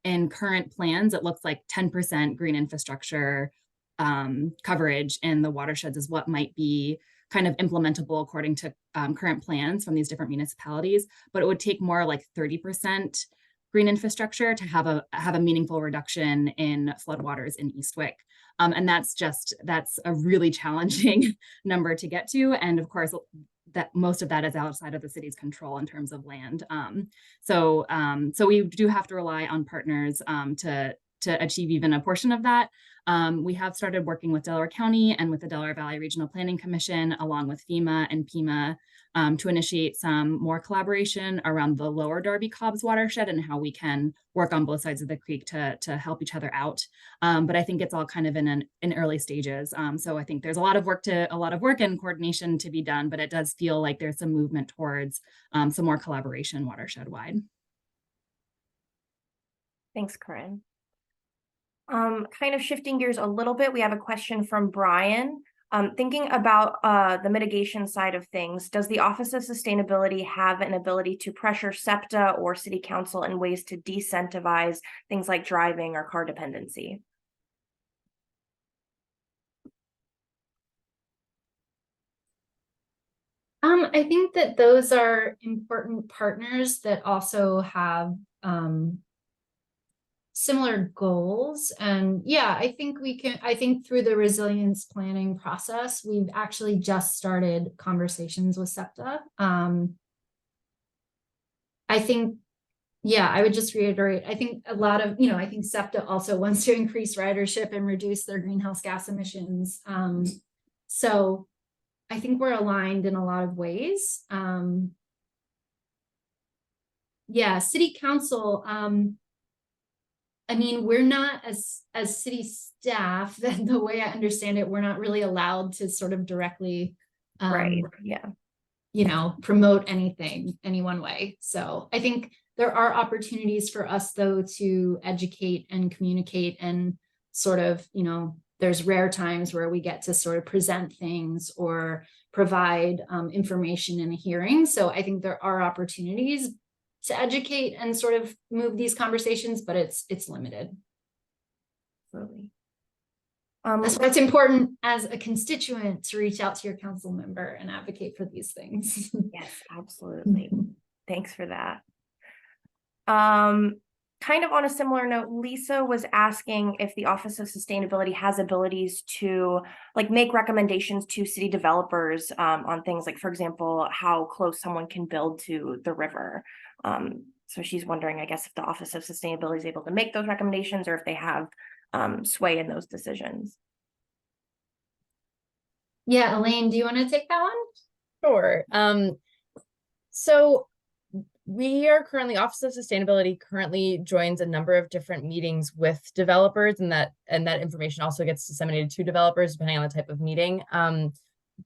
S4: in current plans, it looks like 10% green infrastructure coverage in the watersheds is what might be kind of implementable according to current plans from these different municipalities, but it would take more like 30% green infrastructure to have a meaningful reduction in floodwaters in Eastwick. And that's a really challenging number to get to. And of course, that most of that is outside of the city's control in terms of land. So we do have to rely on partners to achieve even a portion of that. We have started working with Delaware County and with the Delaware Valley Regional Planning Commission, along with FEMA and PEMA, to initiate some more collaboration around the lower Darby Cobbs watershed and how we can work on both sides of the creek to help each other out. But I think it's all kind of in early stages. So I think there's a lot of work and coordination to be done, but it does feel like there's some movement towards some more collaboration watershed wide.
S1: Thanks, Korin. Kind of shifting gears a little bit, we have a question from Brian. Thinking about the mitigation side of things, does the Office of Sustainability have an ability to pressure SEPTA or City Council in ways to decentivize things like driving or car dependency?
S7: I think that those are important partners that also have similar goals. And yeah, I think through the resilience planning process, we've actually just started conversations with SEPTA. I think, yeah, I would just reiterate, I think a lot of, I think SEPTA also wants to increase ridership and reduce their greenhouse gas emissions. So I think we're aligned in a lot of ways. Yeah, City Council, I mean, we're not as city staff, that the way I understand it, we're not really allowed to sort of directly,
S1: Right. Yeah.
S7: Promote anything any one way. So I think there are opportunities for us, though, to educate and communicate and sort of, there's rare times where we get to sort of present things or provide information in a hearing. So I think there are opportunities to educate and sort of move these conversations, but it's limited.
S1: Absolutely.
S7: That's why it's important as a constituent to reach out to your council member and advocate for these things.
S1: Yes, absolutely. Thanks for that. Kind of on a similar note, Lisa was asking if the Office of Sustainability has abilities to make recommendations to city developers on things like, for example, how close someone can build to the river. So she's wondering, I guess, if the Office of Sustainability is able to make those recommendations or if they have sway in those decisions.
S7: Yeah, Elaine, do you want to take that one?
S5: Sure. So we are currently, Office of Sustainability currently joins a number of different meetings with developers, and that information also gets disseminated to developers depending on the type of meeting.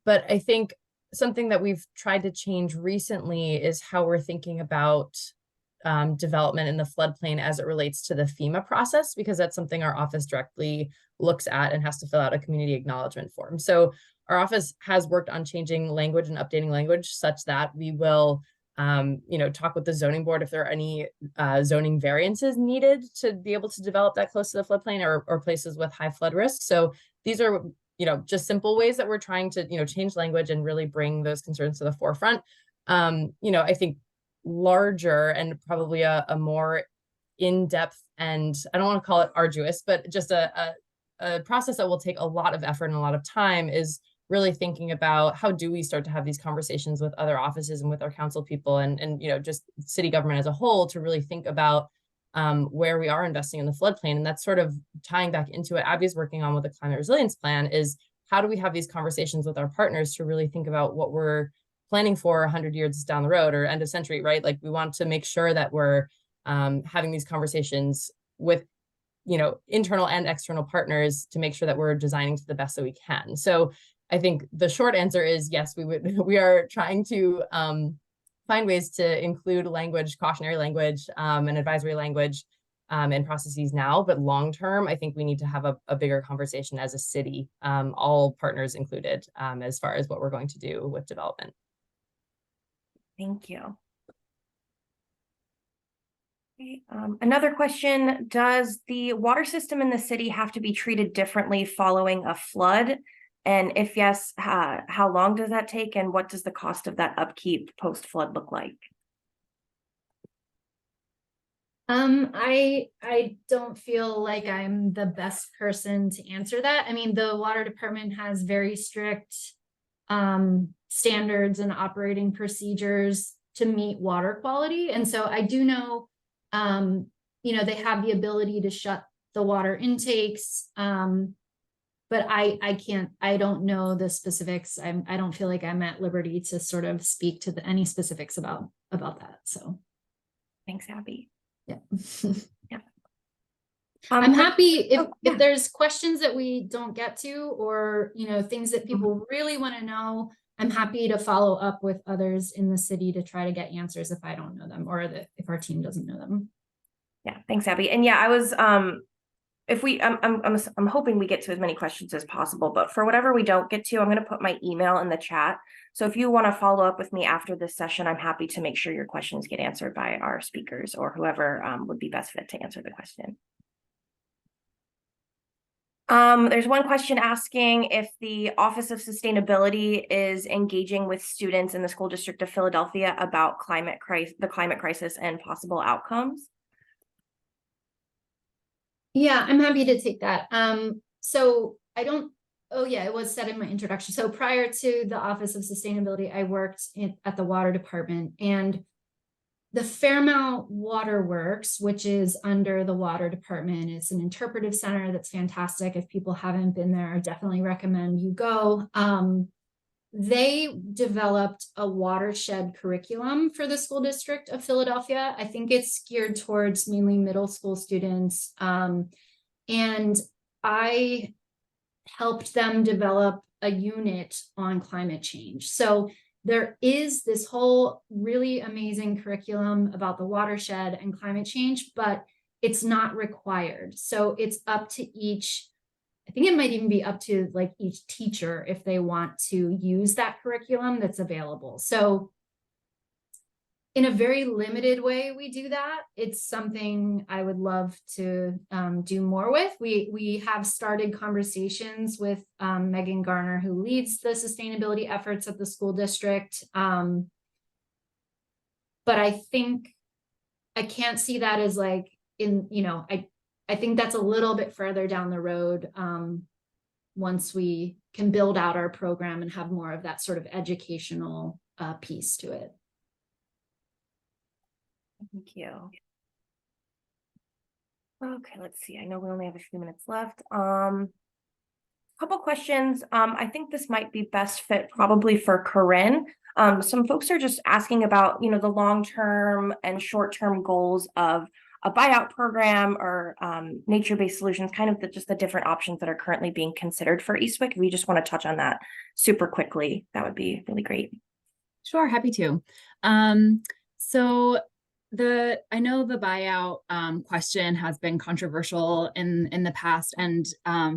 S5: But I think something that we've tried to change recently is how we're thinking about development in the floodplain as it relates to the FEMA process, because that's something our office directly looks at and has to fill out a community acknowledgement form. So our office has worked on changing language and updating language such that we will talk with the zoning board if there are any zoning variances needed to be able to develop that close to the floodplain or places with high flood risk. So these are, just simple ways that we're trying to, change language and really bring those concerns to the forefront. I think larger and probably a more in-depth, and I don't want to call it arduous, but just a process that will take a lot of effort and a lot of time is really thinking about how do we start to have these conversations with other offices and with our council people and just city government as a whole to really think about where we are investing in the floodplain. And that's sort of tying back into what Abby's working on with the climate resilience plan is how do we have these conversations with our partners to really think about what we're planning for 100 years down the road or end of century, right? Like we want to make sure that we're having these conversations with internal and external partners to make sure that we're designing to the best that we can. So I think the short answer is yes, we are trying to find ways to include language, cautionary language, and advisory language in processes now. But long term, I think we need to have a bigger conversation as a city, all partners included, as far as what we're going to do with development.
S1: Thank you. Okay, another question, does the water system in the city have to be treated differently following a flood? And if yes, how long does that take? And what does the cost of that upkeep post-flood look like?
S7: I don't feel like I'm the best person to answer that. I mean, the water department has very strict standards and operating procedures to meet water quality. And so I do know, they have the ability to shut the water intakes. But I don't know the specifics. I don't feel like I'm at liberty to sort of speak to any specifics about that. So
S1: Thanks, Abby.
S7: Yeah.
S1: Yeah.
S7: I'm happy if there's questions that we don't get to, or things that people really want to know, I'm happy to follow up with others in the city to try to get answers if I don't know them or if our team doesn't know them.
S1: Yeah, thanks, Abby. And yeah, I was I'm hoping we get to as many questions as possible, but for whatever we don't get to, I'm going to put my email in the chat. So if you want to follow up with me after this session, I'm happy to make sure your questions get answered by our speakers or whoever would be best fit to answer the question. There's one question asking if the Office of Sustainability is engaging with students in the School District of Philadelphia about the climate crisis and possible outcomes.
S7: Yeah, I'm happy to take that. It was said in my introduction. So prior to the Office of Sustainability, I worked at the water department, and the Fairmount Water Works, which is under the water department, it's an interpretive center that's fantastic. If people haven't been there, I definitely recommend you go. They developed a watershed curriculum for the School District of Philadelphia. I think it's geared towards mainly middle school students. And I helped them develop a unit on climate change. So there is this whole really amazing curriculum about the watershed and climate change, but it's not required. So it's up to I think it might even be up to like each teacher if they want to use that curriculum that's available. So in a very limited way, we do that. It's something I would love to do more with. We have started conversations with Megan Garner, who leads the sustainability efforts at the school district. But I think I can't see that as like I think that's a little bit further down the road once we can build out our program and have more of that sort of educational piece to it.
S1: Thank you. Okay, let's see. I know we only have a few minutes left. Couple questions. I think this might be best fit probably for Korin. Some folks are just asking about, the long-term and short-term goals of a buyout program or nature-based solutions, kind of just the different options that are currently being considered for Eastwick. We just want to touch on that super quickly. That would be really great.
S4: Sure, happy to. So I know the buyout question has been controversial in the past, and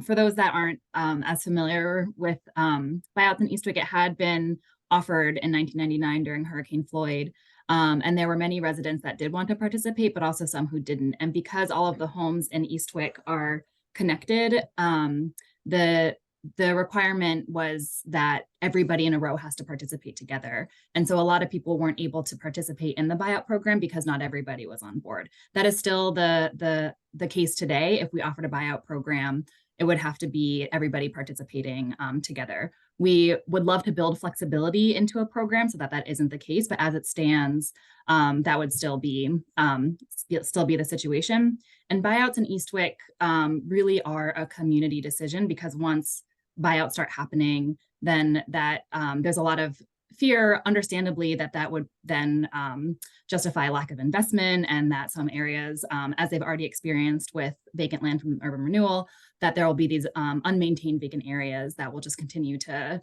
S4: for those that aren't as familiar with buyouts in Eastwick, it had been offered in 1999 during Hurricane Floyd, and there were many residents that did want to participate, but also some who didn't. And because all of the homes in Eastwick are connected, the requirement was that everybody in a row has to participate together. And so a lot of people weren't able to participate in the buyout program because not everybody was on board. That is still the case today. If we offered a buyout program, it would have to be everybody participating together. We would love to build flexibility into a program so that isn't the case, but as it stands, that would still be the situation. And buyouts in Eastwick really are a community decision, because once buyouts start happening, then there's a lot of fear, understandably, that would then justify lack of investment, and that some areas, as they've already experienced with vacant land from urban renewal, that there will be these unmaintained vacant areas that will just continue to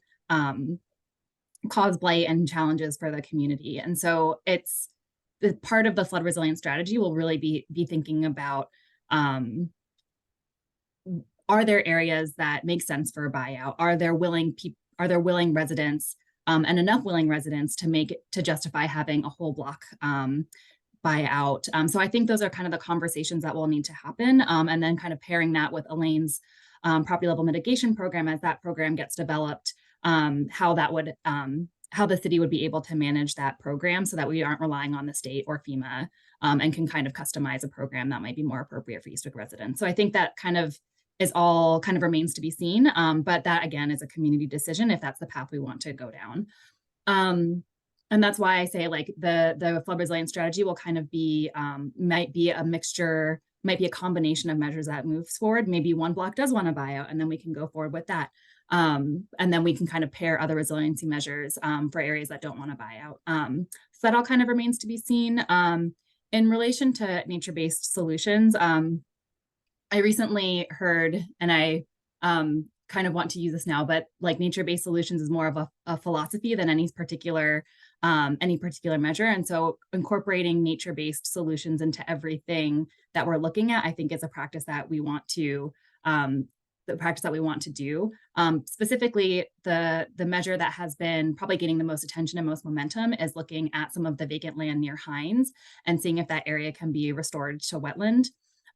S4: cause blight and challenges for the community. And so it's the part of the flood resilience strategy will really be thinking about, are there areas that make sense for a buyout? Are there willing residents and enough willing residents to justify having a whole block buyout? So I think those are kind of the conversations that will need to happen, and then kind of pairing that with Elaine's property level mitigation program, as that program gets developed, how the city would be able to manage that program so that we aren't relying on the state or FEMA, and can kind of customize a program that might be more appropriate for Eastwick residents. So I think that kind of remains to be seen, but that again is a community decision if that's the path we want to go down. And that's why I say, like, the flood resilience strategy will kind of be, might be a mixture, might be a combination of measures that moves forward. Maybe one block does want to buy out, and then we can go forward with that. And then we can kind of pair other resiliency measures for areas that don't want to buy out. So that all kind of remains to be seen. In relation to nature-based solutions, I recently heard, and I kind of want to use this now, but like nature-based solutions is more of a philosophy than any particular measure. And so incorporating nature-based solutions into everything that we're looking at, I think, is a practice that we want to do. Specifically, the measure that has been probably getting the most attention and most momentum is looking at some of the vacant land near Hines and seeing if that area can be restored to wetland.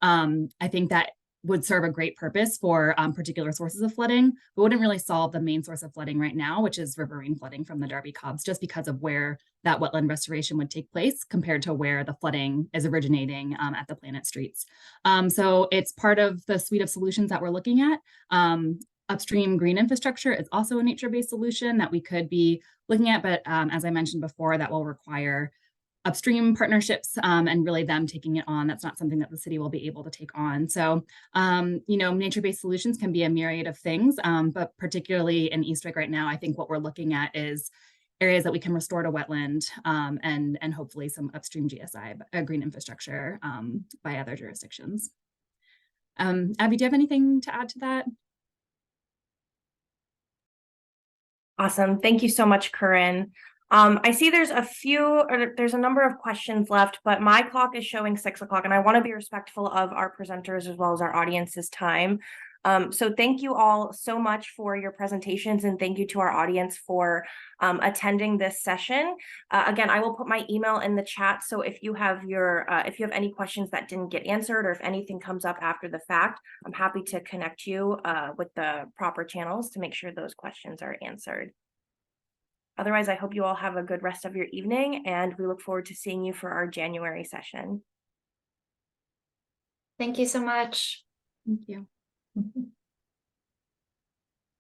S4: I think that would serve a great purpose for particular sources of flooding, but wouldn't really solve the main source of flooding right now, which is riverine flooding from the Darby Cobs, just because of where that wetland restoration would take place compared to where the flooding is originating at the Planet Streets. So it's part of the suite of solutions that we're looking at. Upstream green infrastructure is also a nature-based solution that we could be looking at, but as I mentioned before, that will require upstream partnerships and really them taking it on. That's not something that the city will be able to take on. So, nature-based solutions can be a myriad of things, but particularly in Eastwick right now, I think what we're looking at is areas that we can restore to wetland and hopefully some upstream GSI, green infrastructure by other jurisdictions. Abby, do you have anything to add to that?
S1: Awesome. Thank you so much, Korin. I see there's a number of questions left, but my clock is showing 6 o'clock, and I want to be respectful of our presenters as well as our audience's time. So thank you all so much for your presentations, and thank you to our audience for attending this session. Again, I will put my email in the chat, so if you have any questions that didn't get answered, or if anything comes up after the fact, I'm happy to connect you with the proper channels to make sure those questions are answered. Otherwise, I hope you all have a good rest of your evening, and we look forward to seeing you for our January session.
S7: Thank you so much.
S4: Thank you.